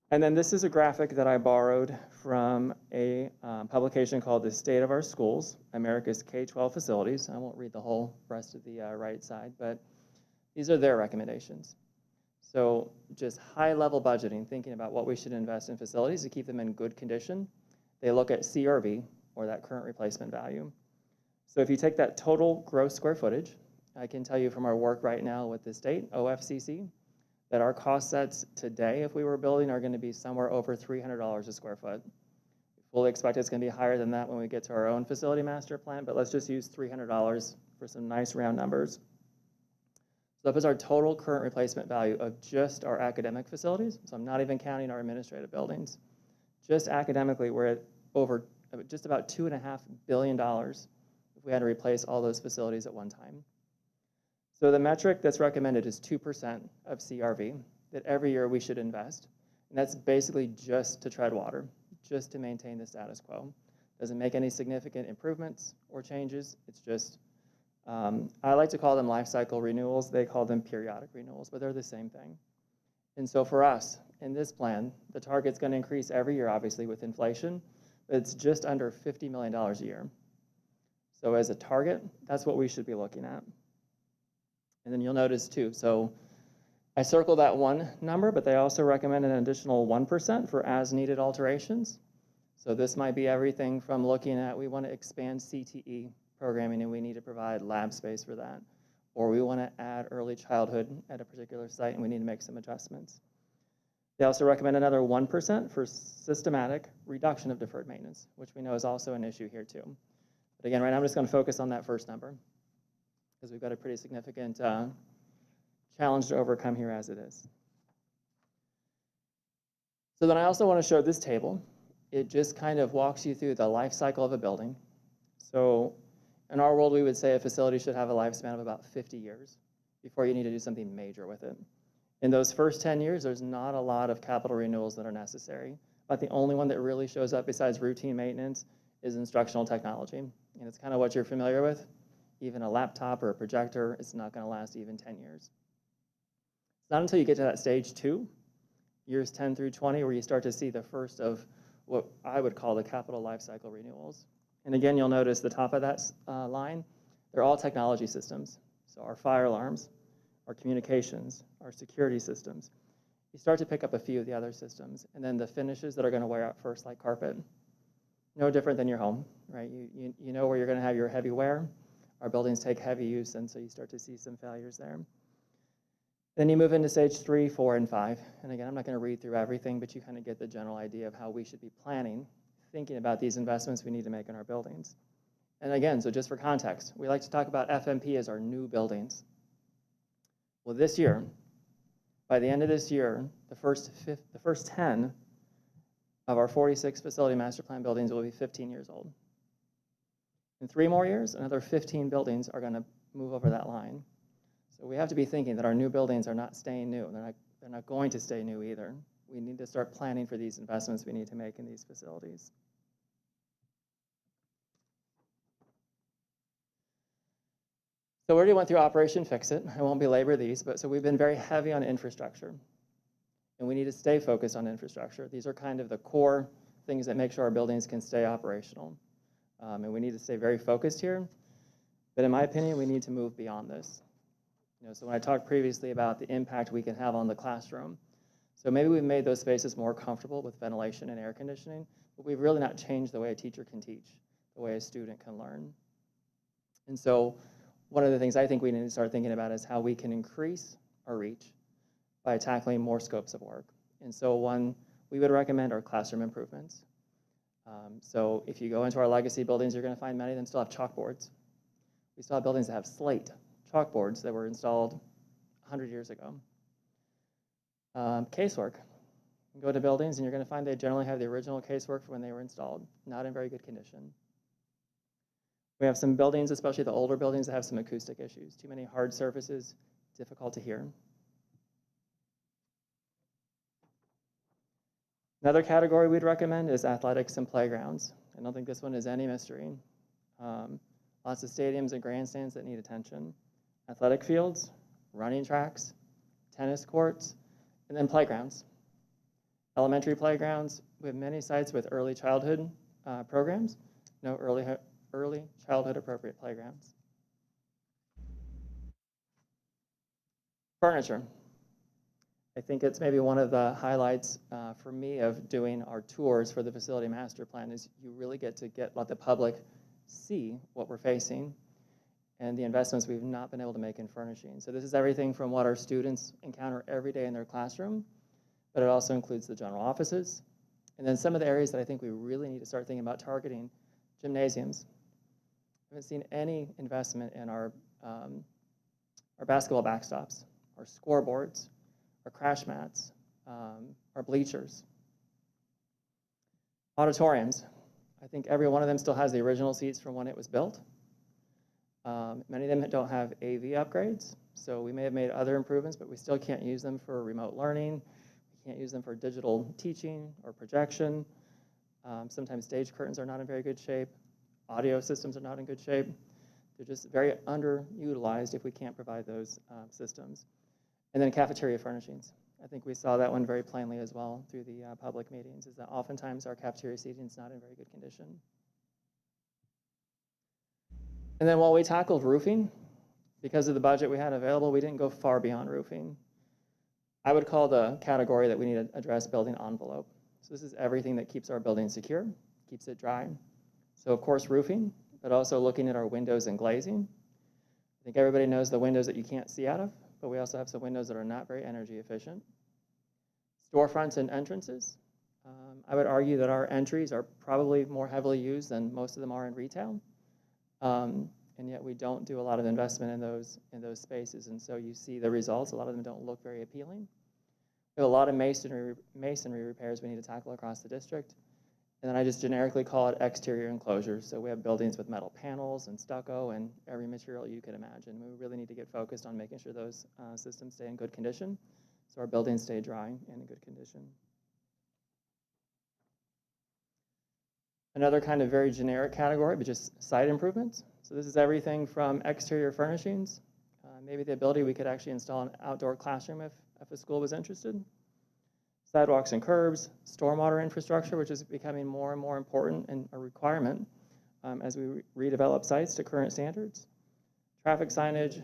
And then this is a graphic that I borrowed from a publication called The State of Our Schools, America's K-12 Facilities. I won't read the whole rest of the right side, but these are their recommendations. So just high-level budgeting, thinking about what we should invest in facilities to keep them in good condition. They look at CRV, or that current replacement value. So if you take that total gross square footage, I can tell you from our work right now with the state, OFCC, that our cost sets today, if we were building, are going to be somewhere over $300 a square foot. We fully expect it's going to be higher than that when we get to our own facility master plan, but let's just use $300 for some nice round numbers. So that was our total current replacement value of just our academic facilities. So I'm not even counting our administrative buildings. Just academically, we're at over just about $2.5 billion if we had to replace all those facilities at one time. So the metric that's recommended is 2% of CRV that every year we should invest. And that's basically just to tread water, just to maintain the status quo. Doesn't make any significant improvements or changes. It's just, I like to call them life cycle renewals. They call them periodic renewals, but they're the same thing. And so for us, in this plan, the target's going to increase every year, obviously, with inflation, but it's just under $50 million a year. So as a target, that's what we should be looking at. And then you'll notice too, so I circled that one number, but they also recommend an additional 1% for as-needed alterations. So this might be everything from looking at, we want to expand CTE programming and we need to provide lab space for that. Or we want to add early childhood at a particular site and we need to make some adjustments. They also recommend another 1% for systematic reduction of deferred maintenance, which we know is also an issue here too. But again, right now I'm just going to focus on that first number, because we've got a pretty significant challenge to overcome here as it is. So then I also want to show this table. It just kind of walks you through the life cycle of a building. So in our world, we would say a facility should have a lifespan of about 50 years before you need to do something major with it. In those first 10 years, there's not a lot of capital renewals that are necessary. But the only one that really shows up besides routine maintenance is instructional technology. And it's kind of what you're familiar with. Even a laptop or a projector, it's not going to last even 10 years. It's not until you get to that stage 2, years 10 through 20, where you start to see the first of what I would call the capital life cycle renewals. And again, you'll notice the top of that line, they're all technology systems. So our fire alarms, our communications, our security systems. You start to pick up a few of the other systems, and then the finishes that are going to wear out first, like carpet. No different than your home, right? You know where you're going to have your heavy wear. Our buildings take heavy use, and so you start to see some failures there. Then you move into stage 3, 4, and 5. And again, I'm not going to read through everything, but you kind of get the general idea of how we should be planning, thinking about these investments we need to make in our buildings. And again, so just for context, we like to talk about FMP as our new buildings. Well, this year, by the end of this year, the first 10 of our 46 facility master plan buildings will be 15 years old. In 3 more years, another 15 buildings are going to move over that line. So we have to be thinking that our new buildings are not staying new. They're not going to stay new either. We need to start planning for these investments we need to make in these facilities. So we already went through Operation Fix It. I won't belabor these, but so we've been very heavy on infrastructure. And we need to stay focused on infrastructure. These are kind of the core things that make sure our buildings can stay operational. And we need to stay very focused here. But in my opinion, we need to move beyond this. So when I talked previously about the impact we can have on the classroom, so maybe we've made those spaces more comfortable with ventilation and air conditioning, but we've really not changed the way a teacher can teach, the way a student can learn. And so one of the things I think we need to start thinking about is how we can increase our reach by tackling more scopes of work. And so one we would recommend are classroom improvements. So if you go into our legacy buildings, you're going to find many of them still have chalkboards. We still have buildings that have slate chalkboards that were installed 100 years ago. Casework. You go to buildings and you're going to find they generally have the original casework from when they were installed, not in very good condition. We have some buildings, especially the older buildings, that have some acoustic issues. Too many hard surfaces, difficult to hear. Another category we'd recommend is athletics and playgrounds. I don't think this one is any mystery. Lots of stadiums and grandstands that need attention. Athletic fields, running tracks, tennis courts, and then playgrounds. Elementary playgrounds, we have many sites with early childhood programs, no early childhood appropriate playgrounds. Furniture. I think it's maybe one of the highlights for me of doing our tours for the facility master plan is you really get to let the public see what we're facing and the investments we've not been able to make in furnishing. So this is everything from what our students encounter every day in their classroom, but it also includes the general offices. And then some of the areas that I think we really need to start thinking about targeting, gymnasiums. I haven't seen any investment in our basketball backstops, our scoreboards, our crash mats, our bleachers. Auditoriums. I think every one of them still has the original seats from when it was built. Many of them don't have AV upgrades, so we may have made other improvements, but we still can't use them for remote learning. We can't use them for digital teaching or projection. Sometimes stage curtains are not in very good shape. Audio systems are not in good shape. They're just very underutilized if we can't provide those systems. And then cafeteria furnishings. I think we saw that one very plainly as well through the public meetings, is that oftentimes our cafeteria seating is not in very good condition. And then while we tackled roofing, because of the budget we had available, we didn't go far beyond roofing. I would call the category that we need to address building envelope. So this is everything that keeps our building secure, keeps it dry. So of course roofing, but also looking at our windows and glazing. I think everybody knows the windows that you can't see out of, but we also have some windows that are not very energy efficient. Storefronts and entrances. I would argue that our entries are probably more heavily used than most of them are in retail. And yet we don't do a lot of investment in those spaces. And so you see the results. A lot of them don't look very appealing. We have a lot of masonry repairs we need to tackle across the district. And then I just generically call it exterior enclosures. So we have buildings with metal panels and stucco and every material you could imagine. We really need to get focused on making sure those systems stay in good condition so our buildings stay dry and in good condition. Another kind of very generic category, but just site improvements. So this is everything from exterior furnishings, maybe the ability we could actually install an outdoor classroom if a school was interested. Sidewalks and curbs, stormwater infrastructure, which is becoming more and more important and a requirement as we redevelop sites to current standards. Traffic signage.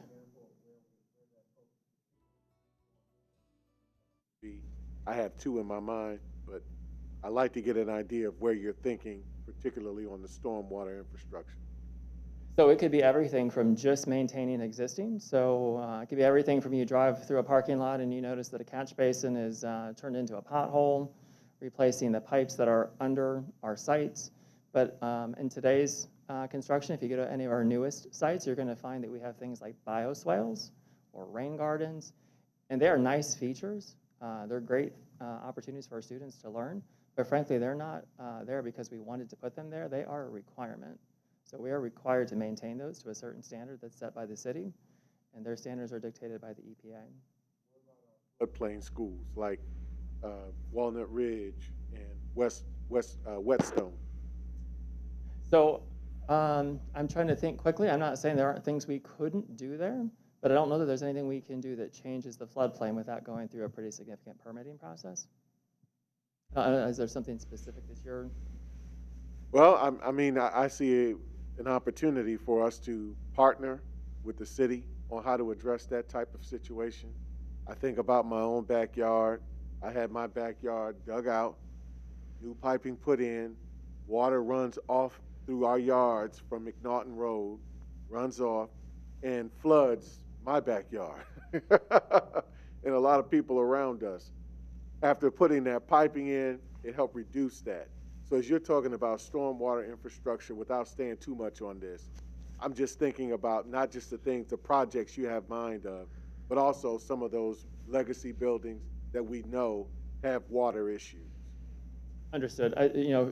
I have 2 in my mind, but I'd like to get an idea of where you're thinking, particularly on the stormwater infrastructure. So it could be everything from just maintaining existing. So it could be everything from you drive through a parking lot and you notice that a catch basin is turned into a pothole, replacing the pipes that are under our sites. But in today's construction, if you go to any of our newest sites, you're going to find that we have things like bioswales or rain gardens. And they are nice features. They're great opportunities for our students to learn. But frankly, they're not there because we wanted to put them there. They are a requirement. So we are required to maintain those to a certain standard that's set by the city. And their standards are dictated by the EPA. Floodplain schools like Walnut Ridge and Whetstone. So I'm trying to think quickly. I'm not saying there aren't things we couldn't do there, but I don't know that there's anything we can do that changes the floodplain without going through a pretty significant permitting process. Is there something specific that you're? Well, I see an opportunity for us to partner with the city on how to address that type of situation. I think about my own backyard. I had my backyard dug out, new piping put in, water runs off through our yards from McNaughton Road, runs off, and floods my backyard and a lot of people around us. After putting that piping in, it helped reduce that. So as you're talking about stormwater infrastructure, without staying too much on this, I'm just thinking about not just the projects you have mind of, but also some of those legacy buildings that we know have water issues. Understood.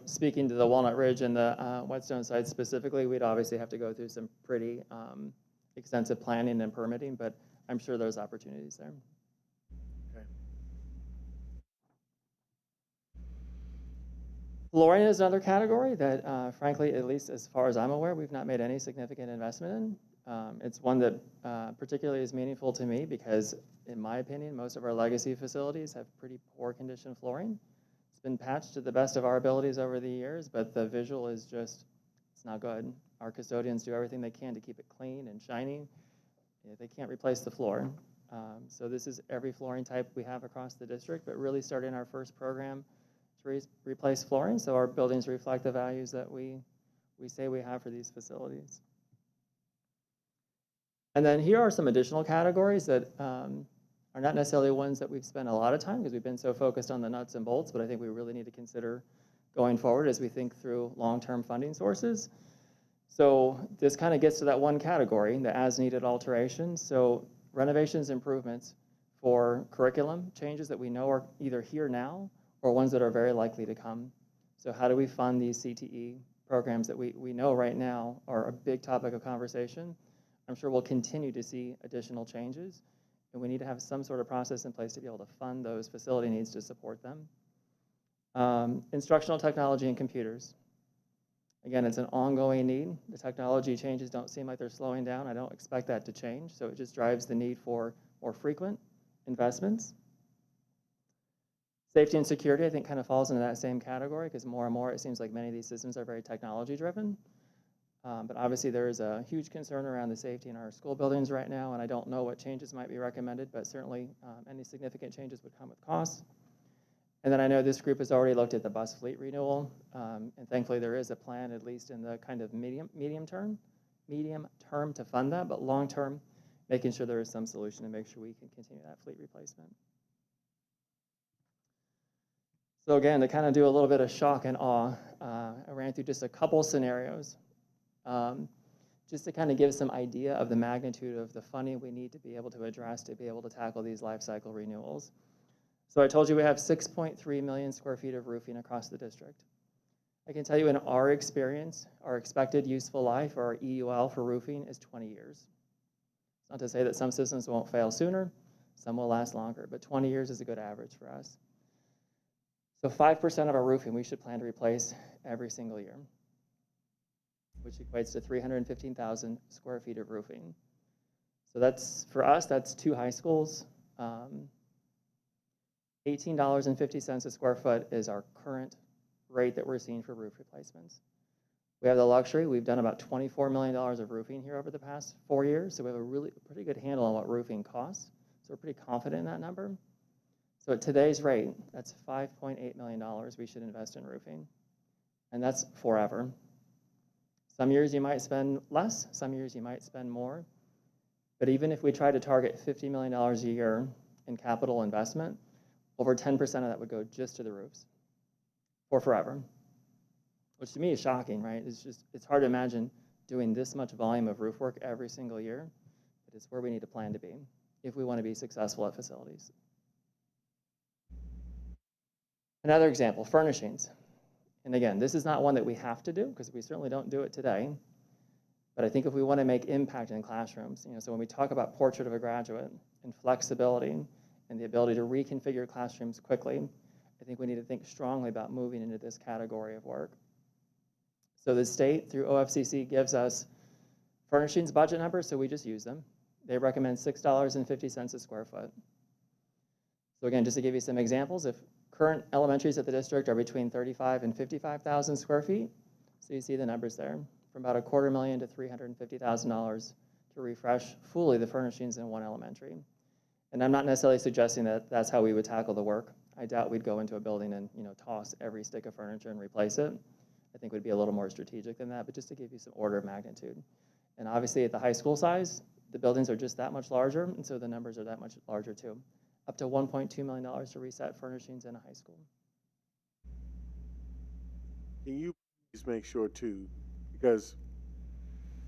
Speaking to the Walnut Ridge and the Whetstone site specifically, we'd obviously have to go through some pretty extensive planning and permitting, but I'm sure there's opportunities there. Okay. Flooring is another category that, frankly, at least as far as I'm aware, we've not made any significant investment in. It's one that particularly is meaningful to me because, in my opinion, most of our legacy facilities have pretty poor condition flooring. It's been patched to the best of our abilities over the years, but the visual is just, it's not good. Our custodians do everything they can to keep it clean and shiny. They can't replace the floor. So this is every flooring type we have across the district, but really starting our first program to replace flooring so our buildings reflect the values that we say we have for these facilities. And then here are some additional categories that are not necessarily ones that we've spent a lot of time because we've been so focused on the nuts and bolts, but I think we really need to consider going forward as we think through long-term funding sources. So this kind of gets to that one category, the as-needed alterations. So renovations, improvements for curriculum changes that we know are either here now or ones that are very likely to come. So how do we fund these CTE programs that we know right now are a big topic of conversation? I'm sure we'll continue to see additional changes, and we need to have some sort of process in place to be able to fund those facility needs to support them. Instructional technology and computers. Again, it's an ongoing need. The technology changes don't seem like they're slowing down. I don't expect that to change, so it just drives the need for more frequent investments. Safety and security, I think, kind of falls into that same category because more and more it seems like many of these systems are very technology driven. But obviously there is a huge concern around the safety in our school buildings right now, and I don't know what changes might be recommended, but certainly any significant changes would come with costs. And then I know this group has already looked at the bus fleet renewal, and thankfully there is a plan, at least in the kind of medium term to fund that, but long term, making sure there is some solution to make sure we can continue that fleet replacement. So again, to kind of do a little bit of shock and awe, I ran through just a couple scenarios, just to kind of give some idea of the magnitude of the funding we need to be able to address to be able to tackle these life cycle renewals. So I told you we have 6.3 million square feet of roofing across the district. I can tell you in our experience, our expected useful life, or our EUL for roofing, is 20 years. It's not to say that some systems won't fail sooner, some will last longer, but 20 years is a good average for us. So 5% of our roofing we should plan to replace every single year, which equates to 315,000 square feet of roofing. So that's, for us, that's 2 high schools. $18.50 a square foot is our current rate that we're seeing for roof replacements. We have the luxury, we've done about $24 million of roofing here over the past 4 years, so we have a pretty good handle on what roofing costs. So we're pretty confident in that number. So at today's rate, that's $5.8 million we should invest in roofing. And that's forever. Some years you might spend less, some years you might spend more. But even if we try to target $50 million a year in capital investment, over 10% of that would go just to the roofs for forever, which to me is shocking, right? It's hard to imagine doing this much volume of roof work every single year, but it's where we need to plan to be. if we want to be successful at facilities. Another example, furnishings. And again, this is not one that we have to do because we certainly don't do it today. But I think if we want to make impact in classrooms, so when we talk about portrait of a graduate and flexibility and the ability to reconfigure classrooms quickly, I think we need to think strongly about moving into this category of work. So the state, through OFCC, gives us furnishings budget numbers, so we just use them. They recommend $6.50 a square foot. So again, just to give you some examples, if current elementaries at the district are between 35 and 55,000 square feet, so you see the numbers there, from about $250,000 to $350,000 to refresh fully the furnishings in one elementary. And I'm not necessarily suggesting that that's how we would tackle the work. I doubt we'd go into a building and toss every stick of furniture and replace it. I think we'd be a little more strategic than that, but just to give you some order of magnitude. And obviously at the high school size, the buildings are just that much larger, and so the numbers are that much larger too. Up to $1.2 million to reset furnishings in a high school. Can you please make sure too, because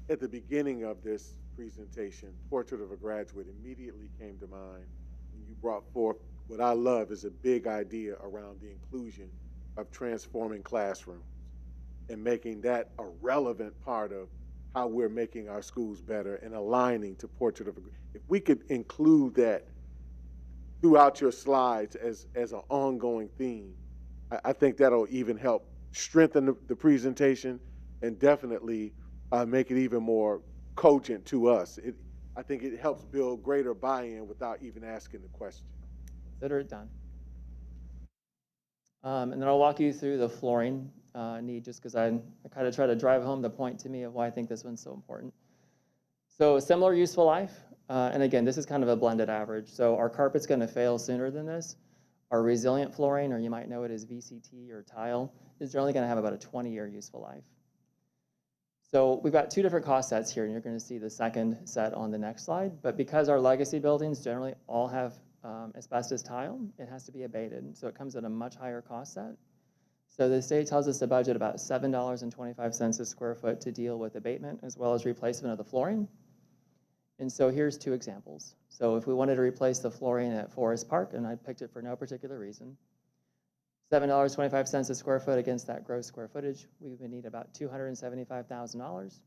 at the beginning of this presentation, Portrait of a Graduate immediately came to mind when you brought forth what I love is a big idea around the inclusion of transforming classrooms and making that a relevant part of how we're making our schools better and aligning to Portrait of a Graduate. If we could include that throughout your slides as an ongoing theme, I think that'll even help strengthen the presentation and definitely make it even more cogent to us. I think it helps build greater buy-in without even asking the question. Consider it done. And then I'll walk you through the flooring need just because I kind of try to drive home the point to me of why I think this one's so important. So similar useful life, and again, this is kind of a blended average. So our carpet's going to fail sooner than this. Our resilient flooring, or you might know it as VCT or tile, is generally going to have about a 20-year useful life. So we've got two different cost sets here, and you're going to see the second set on the next slide. But because our legacy buildings generally all have asbestos tile, it has to be abated. So it comes at a much higher cost set. So the state tells us to budget about $7.25 a square foot to deal with abatement as well as replacement of the flooring. And so here's two examples. So if we wanted to replace the flooring at Forest Park, and I picked it for no particular reason, $7.25 a square foot against that gross square footage, we would need about $275,000.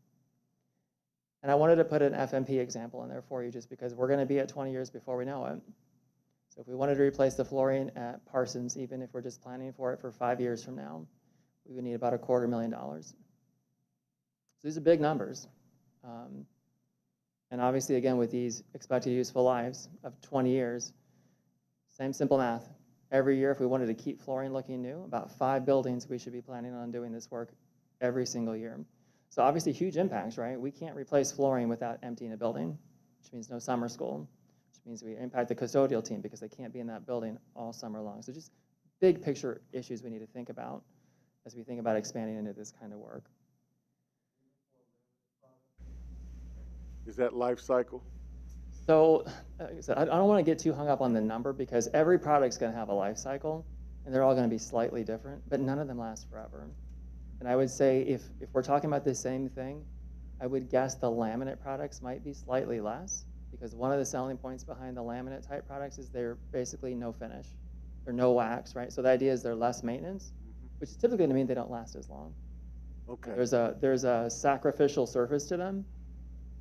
And I wanted to put an FMP example in there for you just because we're going to be at 20 years before we know it. So if we wanted to replace the flooring at Parsons, even if we're just planning for it for 5 years from now, we would need about $250,000. So these are big numbers. And obviously, again, with these expected useful lives of 20 years, same simple math. Every year, if we wanted to keep flooring looking new, about 5 buildings we should be planning on doing this work every single year. So obviously, huge impacts, right? We can't replace flooring without emptying a building, which means no summer school, which means we impact the custodial team because they can't be in that building all summer long. So just big picture issues we need to think about as we think about expanding into this kind of work. Is that life cycle? So like I said, I don't want to get too hung up on the number because every product's going to have a life cycle, and they're all going to be slightly different, but none of them last forever. And I would say if we're talking about the same thing, I would guess the laminate products might be slightly less because one of the selling points behind the laminate type products is they're basically no finish or no wax, right? So the idea is they're less maintenance, which is typically going to mean they don't last as long. Okay. There's a sacrificial surface to them,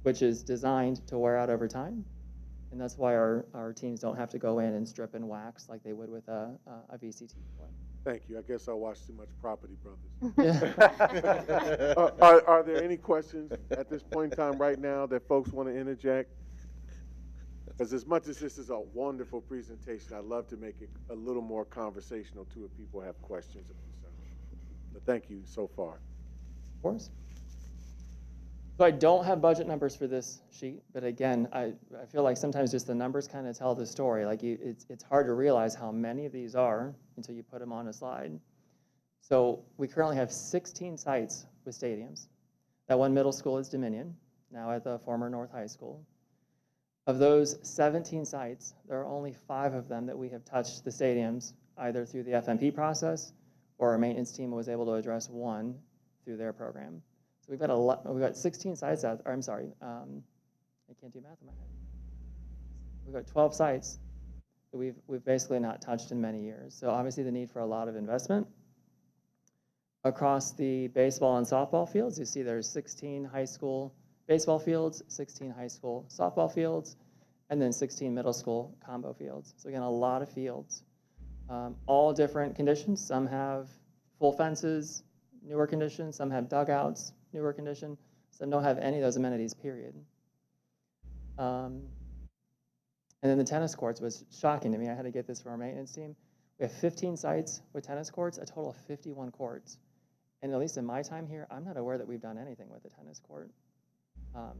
which is designed to wear out over time. And that's why our teams don't have to go in and strip and wax like they would with a VCT floor. Thank you. I guess I watched too much Property Brothers. Yeah. Are there any questions at this point in time right now that folks want to interject? Because as much as this is a wonderful presentation, I'd love to make it a little more conversational too if people have questions or concerns. But thank you so far. Of course. So I don't have budget numbers for this sheet, but again, I feel like sometimes just the numbers kind of tell the story. Like it's hard to realize how many of these are until you put them on a slide. So we currently have 16 sites with stadiums. That one middle school is Dominion, now at the former North High School. Of those 17 sites, there are only 5 of them that we have touched the stadiums either through the FMP process or our maintenance team was able to address one through their program. So we've got 16 sites out, or I'm sorry, I can't do math in my head. we've got 12 sites that we've basically not touched in many years. So obviously the need for a lot of investment. Across the baseball and softball fields, you see there's 16 high school baseball fields, 16 high school softball fields, and then 16 middle school combo fields. So again, a lot of fields, all different conditions. Some have full fences, newer conditions. Some have dugouts, newer condition. Some don't have any of those amenities, period. And then the tennis courts was shocking to me. I had to get this from our maintenance team. We have 15 sites with tennis courts, a total of 51 courts. And at least in my time here, I'm not aware that we've done anything with the tennis court.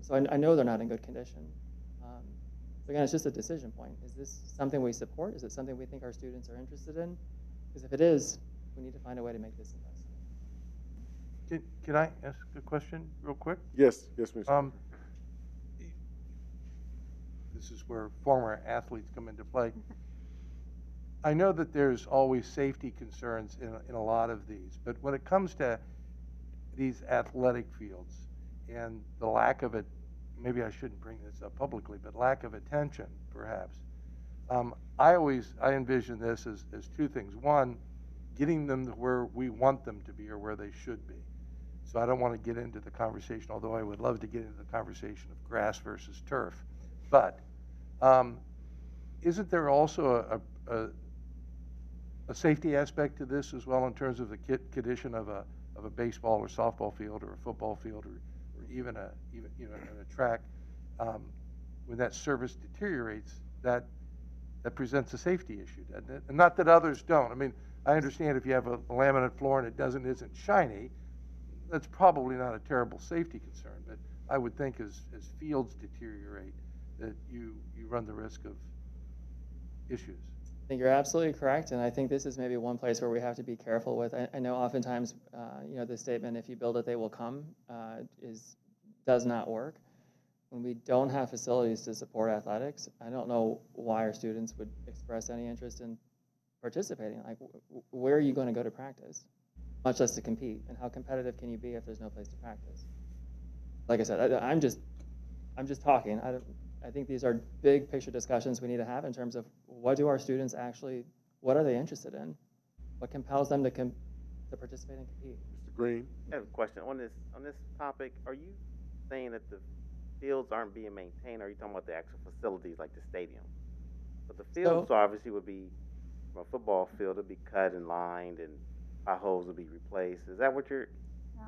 So I know they're not in good condition. So again, it's just a decision point. Is this something we support? Is it something we think our students are interested in? Because if it is, we need to find a way to make this investment. Can I ask a question real quick? Yes, Mr. This is where former athletes come into play. I know that there's always safety concerns in a lot of these, but when it comes to these athletic fields and the lack of it, maybe I shouldn't bring this up publicly, but lack of attention, perhaps. I envision this as two things. One, getting them to where we want them to be or where they should be. So I don't want to get into the conversation, although I would love to get into the conversation of grass versus turf. But isn't there also a safety aspect to this as well in terms of the condition of a baseball or softball field or a football field or even a track? When that surface deteriorates, that presents a safety issue, doesn't it? And not that others don't. I mean, I understand if you have a laminate floor and it isn't shiny, that's probably not a terrible safety concern. But I would think as fields deteriorate, that you run the risk of issues. I think you're absolutely correct, and I think this is maybe one place where we have to be careful with. I know oftentimes, the statement, if you build it, they will come, does not work. When we don't have facilities to support athletics, I don't know why our students would express any interest in participating. Like, where are you going to go to practice, much less to compete? And how competitive can you be if there's no place to practice? Like I said, I'm just talking. I think these are big picture discussions we need to have in terms of what do our students actually, what are they interested in? What compels them to participate and compete? Mr. Green? I have a question on this topic. Are you saying that the fields aren't being maintained, or are you talking about the actual facilities like the stadium? But the fields obviously would be, from a football field, would be cut and lined and potholes would be replaced. Is that what you're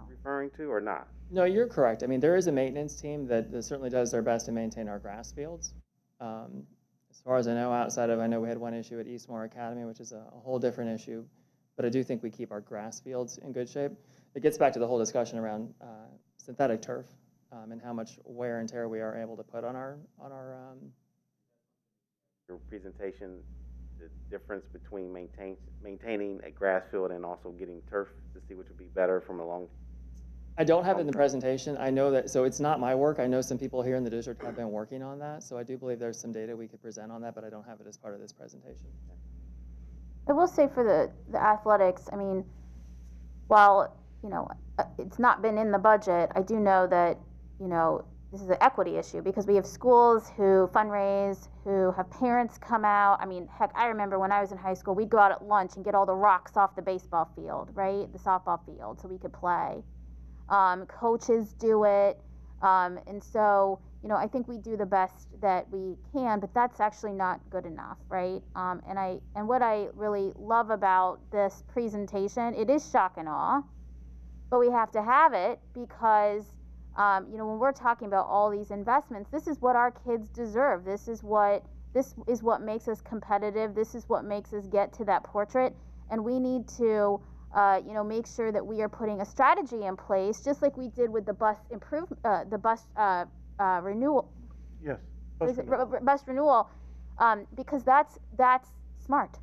referring to or not? No, you're correct. I mean, there is a maintenance team that certainly does their best to maintain our grass fields. As far as I know, I know we had one issue at Eastmore Academy, which is a whole different issue, but I do think we keep our grass fields in good shape. It gets back to the whole discussion around synthetic turf and how much wear and tear we are able to put on our Your presentation, the difference between maintaining a grass field and also getting turf to see which would be better from a long. I don't have it in the presentation. I know that, so it's not my work. I know some people here in the district have been working on that, so I do believe there's some data we could present on that, but I don't have it as part of this presentation. I will say for the athletics, I mean, while, it's not been in the budget, I do know that, this is an equity issue because we have schools who fundraise, who have parents come out. I mean, heck, I remember when I was in high school, we'd go out at lunch and get all the rocks off the baseball field, right? The softball field, so we could play. Coaches do it. And so, I think we do the best that we can, but that's actually not good enough, right? And what I really love about this presentation, it is shock and awe, but we have to have it because, when we're talking about all these investments, this is what our kids deserve. This is what makes us competitive. This is what makes us get to that portrait. And we need to, make sure that we are putting a strategy in place, just like we did with the bus renewal. Yes. Bus renewal, because that's smart.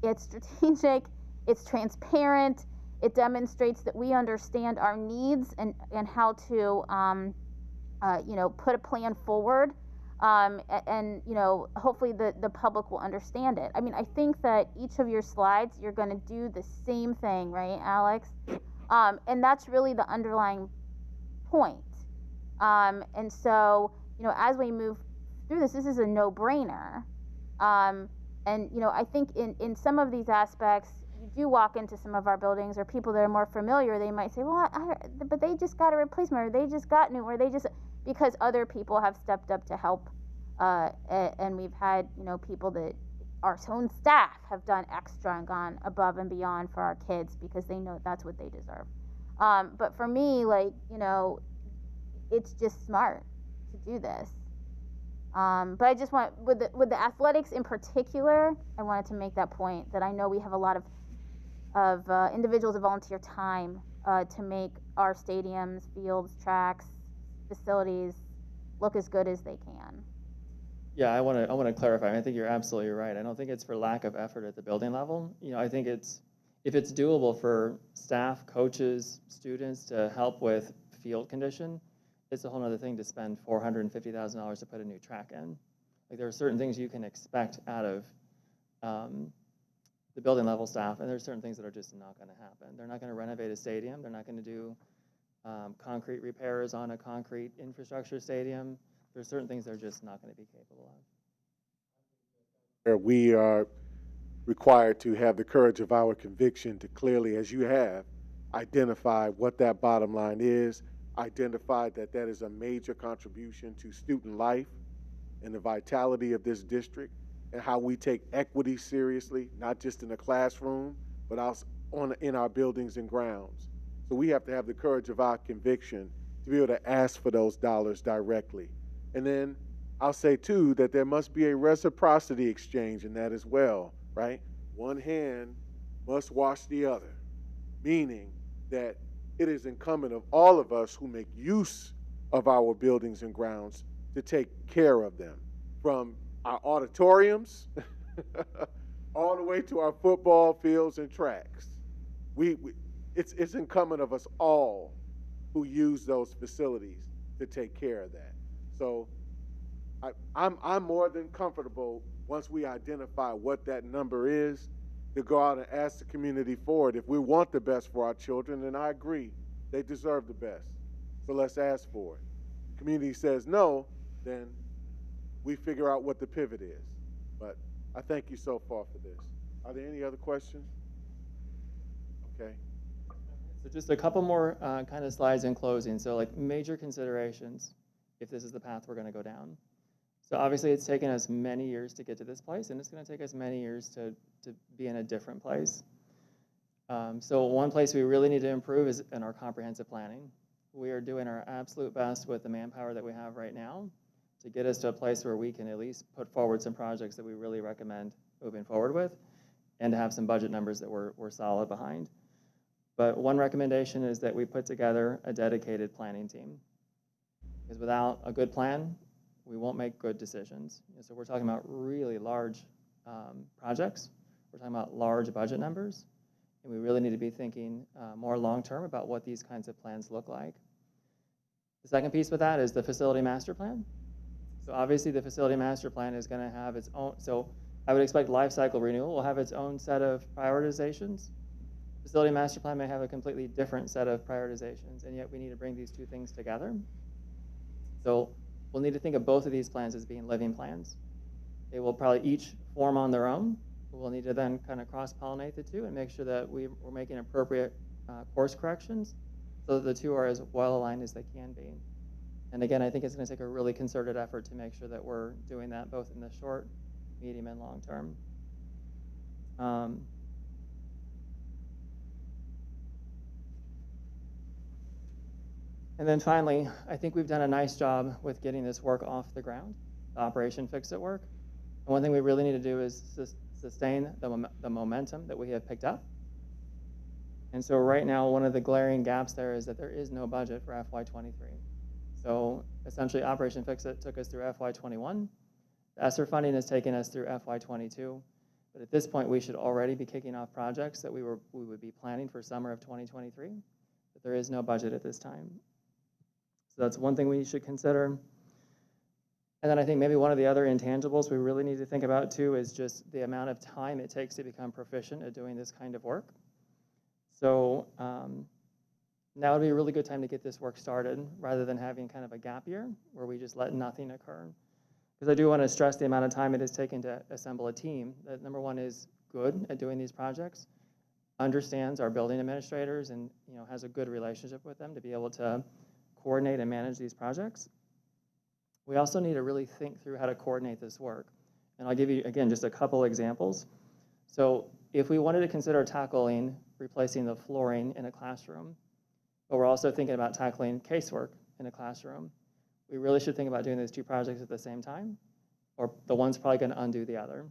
It's strategic. It's transparent. It demonstrates that we understand our needs and how to, put a plan forward. And hopefully the public will understand it. I mean, I think that each of your slides, you're going to do the same thing, right, Alex? And that's really the underlying point. And so, as we move through this. This is a no-brainer. And, you know, I think in some of these aspects, you do walk into some of our buildings, or people that are more familiar, they might say, well, but they just got a replacement, or they just got new, or they just, because other people have stepped up to help. And we've had, you know, people that our own staff have done extra and gone above and beyond for our kids because they know that's what they deserve. But for me, like, you know, it's just smart to do this. But I just want, with the athletics in particular, I wanted to make that point that I know we have a lot of individuals that volunteer time to make our stadiums, fields, tracks, facilities look as good as they can. Yeah, I want to clarify. I think you're absolutely right. I don't think it's for lack of effort at the building level. You know, I think if it's doable for staff, coaches, students to help with field condition, it's a whole other thing to spend $450,000 to put a new track in. Like, there are certain things you can expect out of the building level staff, and there's certain things that are just not going to happen. They're not going to renovate a stadium. They're not going to do concrete repairs on a concrete infrastructure stadium. There's certain things they're just not going to be capable of. We are required to have the courage of our conviction to clearly, as you have, identify what that bottom line is, identify that that is a major contribution to student life and the vitality of this district, and how we take equity seriously, not just in the classroom, but also in our buildings and grounds. So we have to have the courage of our conviction to be able to ask for those dollars directly. And then I'll say, too, that there must be a reciprocity exchange in that as well, right? One hand must wash the other, meaning that it is incumbent of all of us who make use of our buildings and grounds to take care of them, from our auditoriums all the way to our football fields and tracks. It's incumbent of us all who use those facilities to take care of that. So I'm more than comfortable, once we identify what that number is, to go out and ask the community for it. If we want the best for our children, and I agree, they deserve the best, so let's ask for it. The community says no, then we figure out what the pivot is. But I thank you so far for this. Are there any other questions? Okay. So just a couple more kind of slides in closing. So, like, major considerations if this is the path we're going to go down. So obviously it's taken us many years to get to this place, and it's going to take us many years to be in a different place. So one place we really need to improve is in our comprehensive planning. We are doing our absolute best with the manpower that we have right now to get us to a place where we can at least put forward some projects that we really recommend moving forward with, and to have some budget numbers that we're solid behind. But one recommendation is that we put together a dedicated planning team, because without a good plan, we won't make good decisions. And so we're talking about really large projects. We're talking about large budget numbers, and we really need to be thinking more long-term about what these kinds of plans look like. The second piece with that is the facility master plan. So obviously the facility master plan is going to have its own, so I would expect life cycle renewal will have its own set of prioritizations. Facility master plan may have a completely different set of prioritizations, and yet we need to bring these two things together. So we'll need to think of both of these plans as being living plans. They will probably each form on their own. We'll need to then kind of cross-pollinate the two and make sure that we're making appropriate course corrections so that the two are as well aligned as they can be. And again, I think it's going to take a really concerted effort to make sure that we're doing that both in the short, medium, and long term. And then finally, I think we've done a nice job with getting this work off the ground, the Operation Fix It work. And one thing we really need to do is sustain the momentum that we have picked up. And so right now, one of the glaring gaps there is that there is no budget for FY23. So essentially, Operation Fix It took us through FY21. The ESSER funding has taken us through FY22. But at this point, we should already be kicking off projects that we would be planning for summer of 2023. But there is no budget at this time. So that's one thing we should consider. And then I think maybe one of the other intangibles we really need to think about too is just the amount of time it takes to become proficient at doing this kind of work. So now would be a really good time to get this work started rather than having kind of a gap year where we just let nothing occur. because I do want to stress the amount of time it has taken to assemble a team that, number one, is good at doing these projects, understands our building administrators, and has a good relationship with them to be able to coordinate and manage these projects. We also need to really think through how to coordinate this work. And I'll give you, again, just a couple examples. So if we wanted to consider tackling replacing the flooring in a classroom, but we're also thinking about tackling casework in a classroom, we really should think about doing those two projects at the same time, or the one's probably going to undo the other.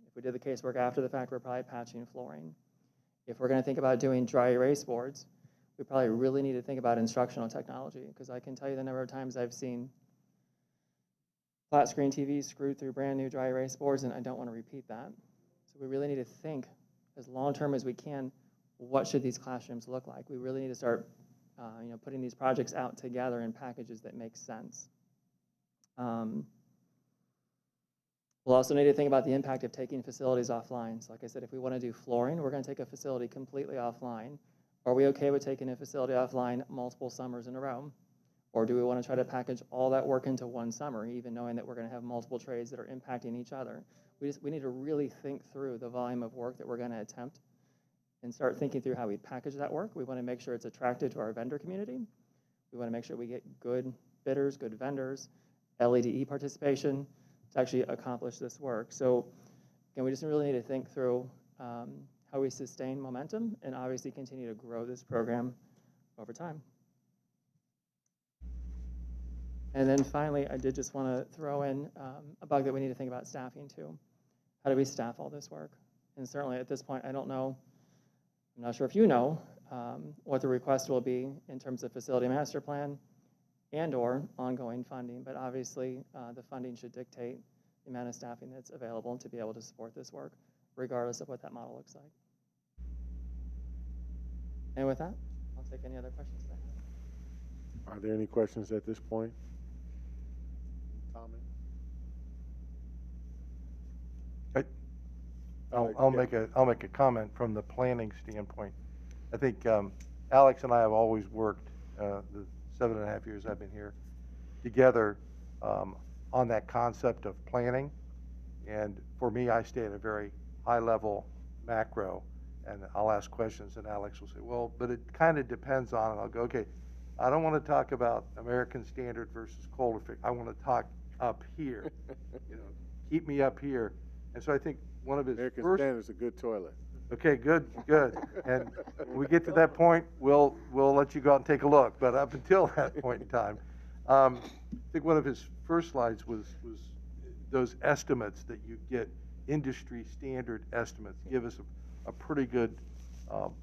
If we did the casework after the fact, we're probably patching flooring. If we're going to think about doing dry erase boards, we probably really need to think about instructional technology, because I can tell you the number of times I've seen flat screen TVs screwed through brand new dry erase boards, and I don't want to repeat that. So we really need to think as long term as we can, what should these classrooms look like? We really need to start putting these projects out together in packages that make sense. We'll also need to think about the impact of taking facilities offline. So like I said, if we want to do flooring, we're going to take a facility completely offline. Are we okay with taking a facility offline multiple summers in a row? Or do we want to try to package all that work into one summer, even knowing that we're going to have multiple trades that are impacting each other? We need to really think through the volume of work that we're going to attempt and start thinking through how we package that work. We want to make sure it's attractive to our vendor community. We want to make sure we get good bidders, good vendors, LEDE participation to actually accomplish this work. So again, we just really need to think through how we sustain momentum and obviously continue to grow this program over time. And then finally, I did just want to throw in a bug that we need to think about staffing too. How do we staff all this work? And certainly at this point, I don't know, I'm not sure if you know what the request will be in terms of facility master plan and or ongoing funding, but obviously the funding should dictate the amount of staffing that's available to be able to support this work, regardless of what that model looks like. And with that, I'll take any other questions that I have. Are there any questions at this point? Comment? I'll make a comment from the planning standpoint. I think Alex and I have always worked the 7.5 years I've been here together on that concept of planning. And for me, I stay at a very high level macro, and I'll ask questions, and Alex will say, well, but it kind of depends on, and I'll go, okay, I don't want to talk about American Standard versus Colder. I want to talk up here. Keep me up here. And so I think one of his American first Standard's a good toilet. Okay, good. And when we get to that point, we'll let you go out and take a look. But up until that point in time, I think one of his first slides was those estimates that you get, industry standard estimates, give us a pretty good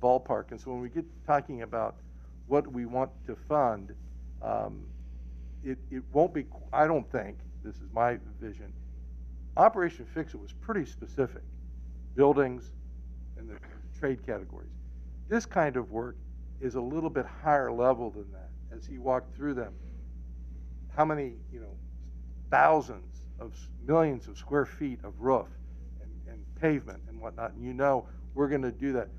ballpark. And so when we get talking about what we want to fund, it won't be, I don't think, this is my vision, Operation Fix-It was pretty specific. Buildings and the trade categories. This kind of work is a little bit higher level than that. As he walked through them, how many, thousands of millions of square feet of roof and pavement and whatnot, and we're going to do that.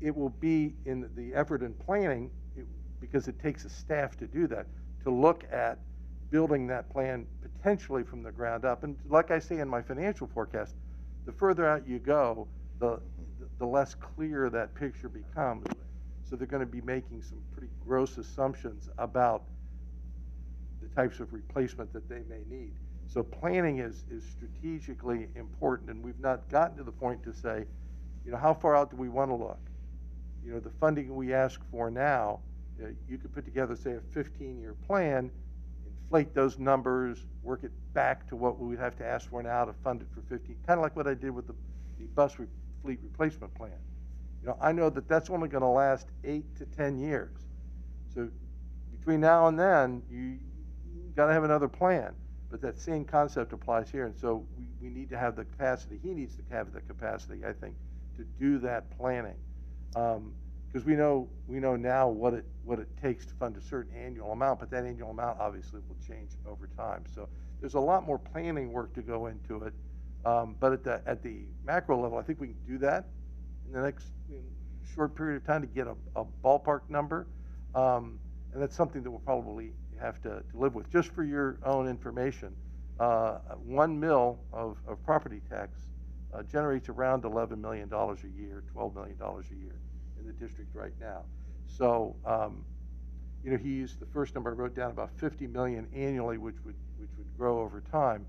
It will be in the effort in planning, because it takes a staff to do that, to look at building that plan potentially from the ground up. And like I say in my financial forecast, the further out you go, the less clear that picture becomes. So they're going to be making some pretty gross assumptions about the types of replacement that they may need. So planning is strategically important, and we've not gotten to the point to say, how far out do we want to look? The funding we ask for now, you could put together, say, a 15-year plan, inflate those numbers, work it back to what we would have to ask for now to fund it for 15, kind of like what I did with the bus fleet replacement plan. I know that that's only going to last 8 to 10 years. So between now and then, you got to have another plan. But that same concept applies here. And so we need to have the capacity. He needs to have the capacity, I think, to do that planning. Because we know now what it takes to fund a certain annual amount, but that annual amount obviously will change over time. So there's a lot more planning work to go into it. But at the macro level, I think we can do that in the next short period of time to get a ballpark number. And that's something that we'll probably have to live with. Just for your own information, 1 mil of property tax generates around $11 million a year, $12 million a year in the district right now. So, you know, he used the first number I wrote down, about 50 million annually, which would grow over time,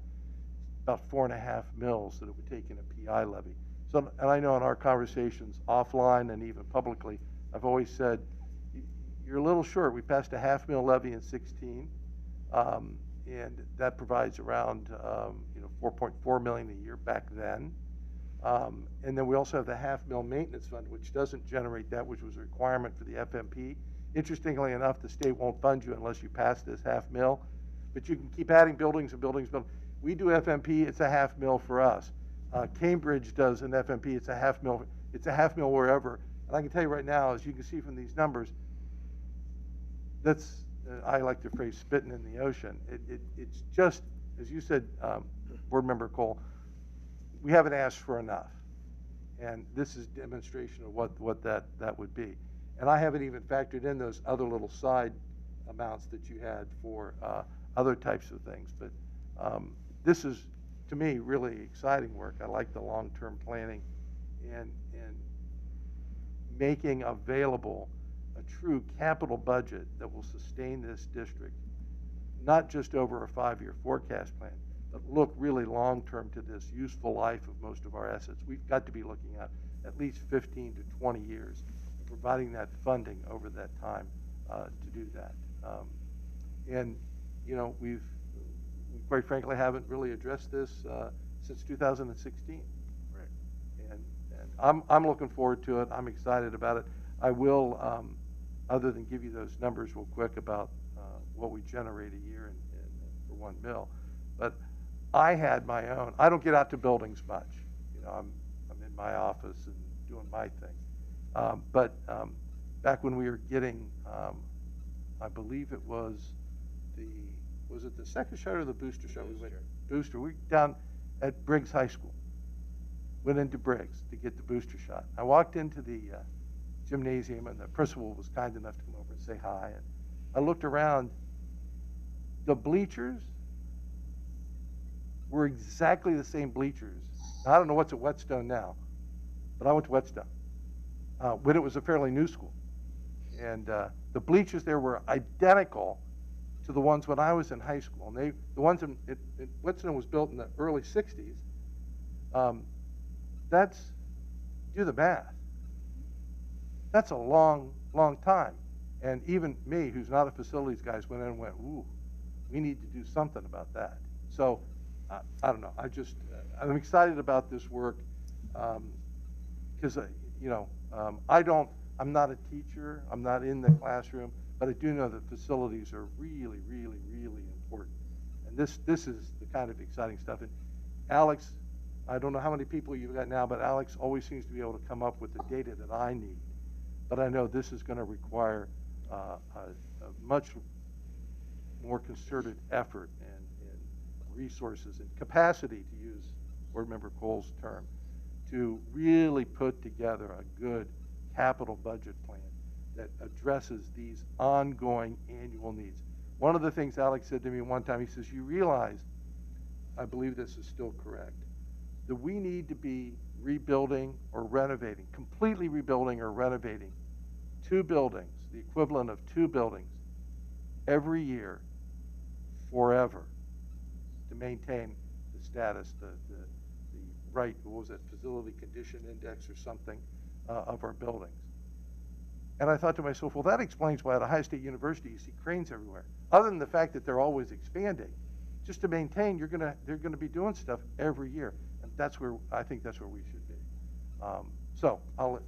about 4.5 mils that it would take in a PI levy. So, and I know in our conversations offline and even publicly, I've always said, you're a little short. We passed a 0.5 mil levy in 16, and that provides around, you know, 4.4 million a year back then. And then we also have the 0.5 mil maintenance fund, which doesn't generate that, which was a requirement for the FMP. Interestingly enough, the state won't fund you unless you pass this 0.5 mil, but you can keep adding buildings and buildings. We do FMP, it's a 0.5 mil for us. Cambridge does an FMP, it's a 0.5 mil. It's a 0.5 mil wherever. And I can tell you right now, as you can see from these numbers, that's, I like the phrase spitting in the ocean. It's just, as you said, Board Member Cole, we haven't asked for enough. And this is demonstration of what that would be. And I haven't even factored in those other little side amounts that you had for other types of things. But this is, to me, really exciting work. I like the long-term planning and making available a true capital budget that will sustain this district, not just over a 5-year forecast plan, but look really long-term to this useful life of most of our assets. We've got to be looking at least 15 to 20 years, and providing that funding over that time to do that. And, you know, we quite frankly haven't really addressed this since 2016. Right. And I'm looking forward to it. I'm excited about it. I will, other than give you those numbers real quick about what we generate a year for 1 mil, but I had my own. I don't get out to buildings much. You know, I'm in my office and doing my thing. But back when we were getting, I believe it was the second shot or the booster shot? We went booster. We down at Briggs High School. Went into Briggs to get the booster shot. I walked into the gymnasium, and the principal was kind enough to come over and say hi. And I looked around. The bleachers were exactly the same bleachers. Now, I don't know what's at Whetstone now, but I went to Whetstone when it was a fairly new school. And the bleachers there were identical to the ones when I was in high school. And the ones in Whetstone was built in the early 60s. Do the math. That's a long, long time. And even me, who's not a facilities guy, went in and went, ooh, we need to do something about that. So, I don't know. I'm excited about this work because, you know, I'm not a teacher. I'm not in the classroom, but I do know that facilities are really, really, really important. And this is the kind of exciting stuff. And Alex, I don't know how many people you've got now, but Alex always seems to be able to come up with the data that I need. But I know this is going to require a much more concerted effort and resources and capacity, to use Board Member Cole's term, to really put together a good capital budget plan that addresses these ongoing annual needs. One of the things Alex said to me one time, he says, you realize, I believe this is still correct, that we need to be rebuilding or renovating, completely rebuilding or renovating 2 buildings, the equivalent of 2 buildings, every year, forever, to maintain the status, the right, what was it, facility condition index or something of our buildings. And I thought to myself, well, that explains why at Ohio State University you see cranes everywhere. Other than the fact that they're always expanding, just to maintain, they're gonna be doing stuff every year, and I think that's where we should be. So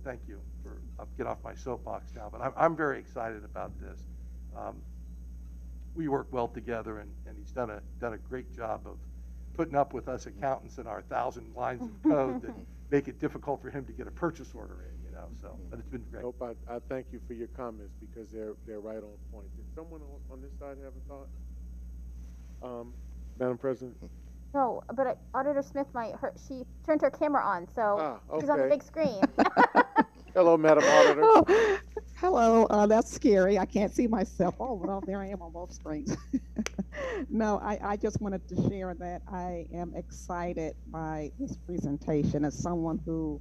thank you I'll get off my soapbox now, but I'm very excited about this. We work well together, and he's done a great job of putting up with us accountants and our 1,000 lines of code that make it difficult for him to get a purchase order in, you know. So, but it's been great. Nope, I thank you for your comments because they're right on point. Did someone on this side have a thought? Madam President? No, but Auditor Smith she turned her camera on, so she's on the okay. big screen. Hello, Madam Auditor. Oh, hello, that's scary. I can't see myself. Oh, well, there I am on both screens. No, I just wanted to share that I am excited by this presentation as someone who,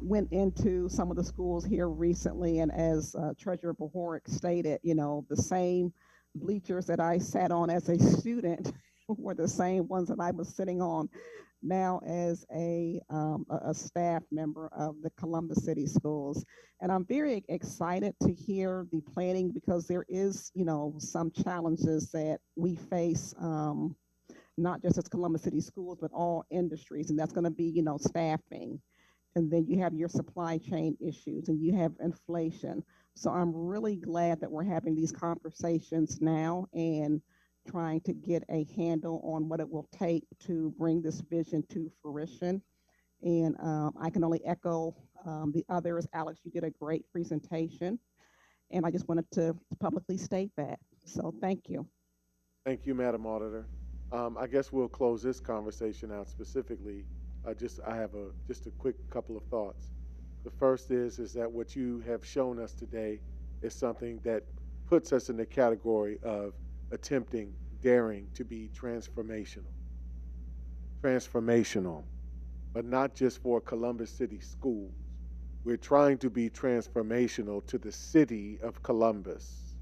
went into some of the schools here recently. And as Treasurer Bahoric stated, the same bleachers that I sat on as a student were the same ones that I was sitting on now as a staff member of the Columbus City Schools. And I'm very excited to hear the planning because there is, some challenges that we face, not just as Columbus City Schools, but all industries. And that's going to be, staffing. And then you have your supply chain issues and you have inflation. So I'm really glad that we're having these conversations now and trying to get a handle on what it will take to bring this vision to fruition. And I can only echo the others. Alex, you did a great presentation. And I just wanted to publicly state that. So thank you. Thank you, Madam Auditor. I guess we'll close this conversation out specifically. I have just a quick couple of thoughts. The first is that what you have shown us today is something that puts us in the category of daring to be transformational. Transformational, but not just for Columbus City Schools. We're trying to be transformational to the city of Columbus.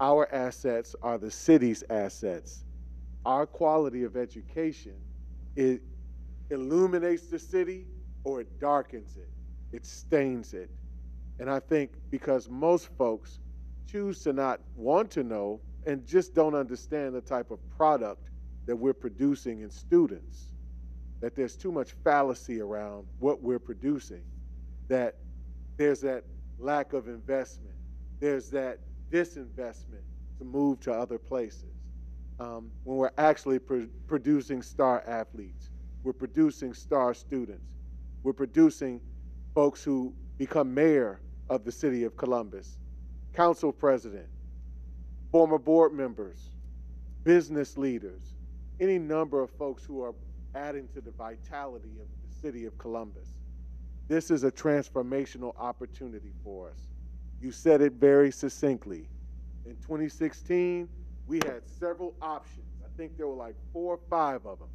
Our assets are the city's assets. Our quality of education, it illuminates the city or it darkens it. It stains it. And I think because most folks choose to not want to know and just don't understand the type of product that we're producing in students, that there's too much fallacy around what we're producing, that there's that lack of investment, there's that disinvestment to move to other places. When we're actually producing star athletes, we're producing star students, we're producing folks who become mayor of the city of Columbus, council president, former board members, business leaders, any number of folks who are adding to the vitality of the city of Columbus. This is a transformational opportunity for us. You said it very succinctly. In 2016, we had several options. I think there were like 4 or 5 of them,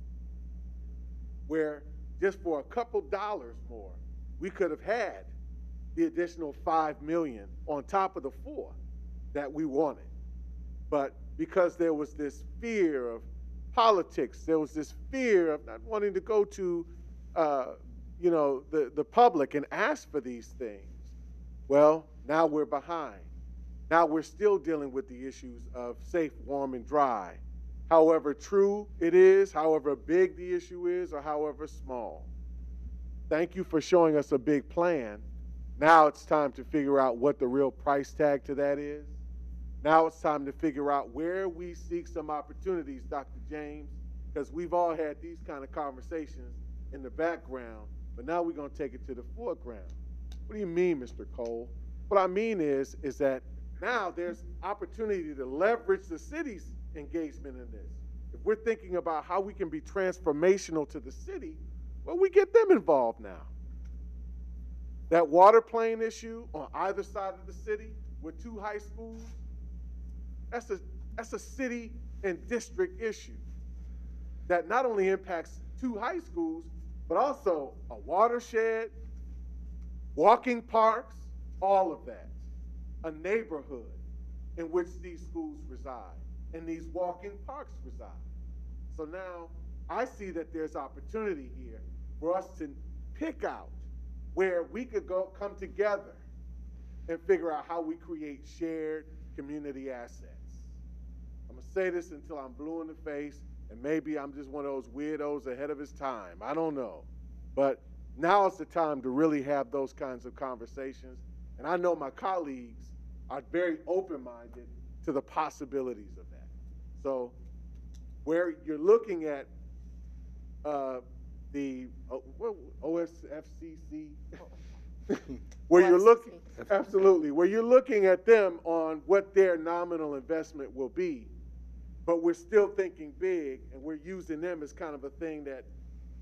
where just for a couple dollars more, we could have had the additional $5 million on top of the 4 that we wanted. But because there was this fear of politics, there was this fear of not wanting to go to, the public and ask for these things. Well, now we're behind. Now we're still dealing with the issues of safe, warm, and dry. However true it is, however big the issue is, or however small. Thank you for showing us a big plan. Now it's time to figure out what the real price tag to that is. Now it's time to figure out where we seek some opportunities, Dr. James, because we've all had these kind of conversations in the background, but now we're going to take it to the foreground. What do you mean, Mr. Cole? What I mean is that now there's opportunity to leverage the city's engagement in this. If we're thinking about how we can be transformational to the city, well, we get them involved now. That water plane issue on either side of the city with 2 high schools, that's a city and district issue that not only impacts 2 high schools, but also a watershed, walking parks, all of that. A neighborhood in which these schools reside and these walking parks reside. So now I see that there's opportunity here for us to pick out where we could come together and figure out how we create shared community assets. I'm going to say this until I'm blue in the face, and maybe I'm just one of those weirdos ahead of his time. I don't know. But now is the time to really have those kinds of conversations. And I know my colleagues are very open-minded to the possibilities of that. So where you're looking at the OSFCC, where you're looking, absolutely, where you're looking at them on what their nominal investment will be, but we're still thinking big, and we're using them as kind of a thing that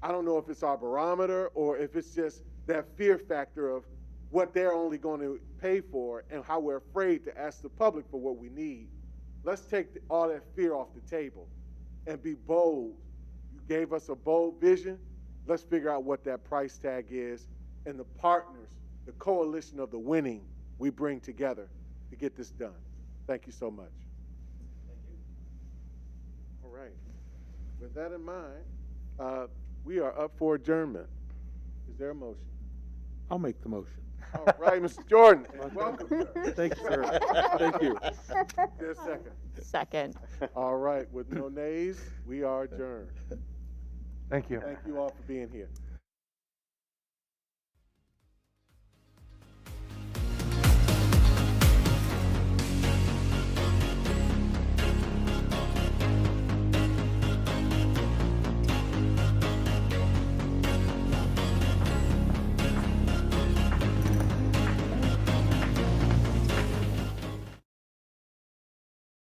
I don't know if it's our barometer or if it's just that fear factor of what they're only going to pay for and how we're afraid to ask the public for what we need. Let's take all that fear off the table and be bold. You gave us a bold vision. Let's figure out what that price tag is and the partners, the coalition of the winning we bring together to get this done. Thank you so much. Thank you. All right. With that in mind, we are up for adjournment. Is there a motion? I'll make the motion. All right, Mr. Jordan, welcome, sir. Thank you, sir. Thank you. Is there a second? Second. All right, with no nays, we are adjourned. Thank you. Thank you all for being here.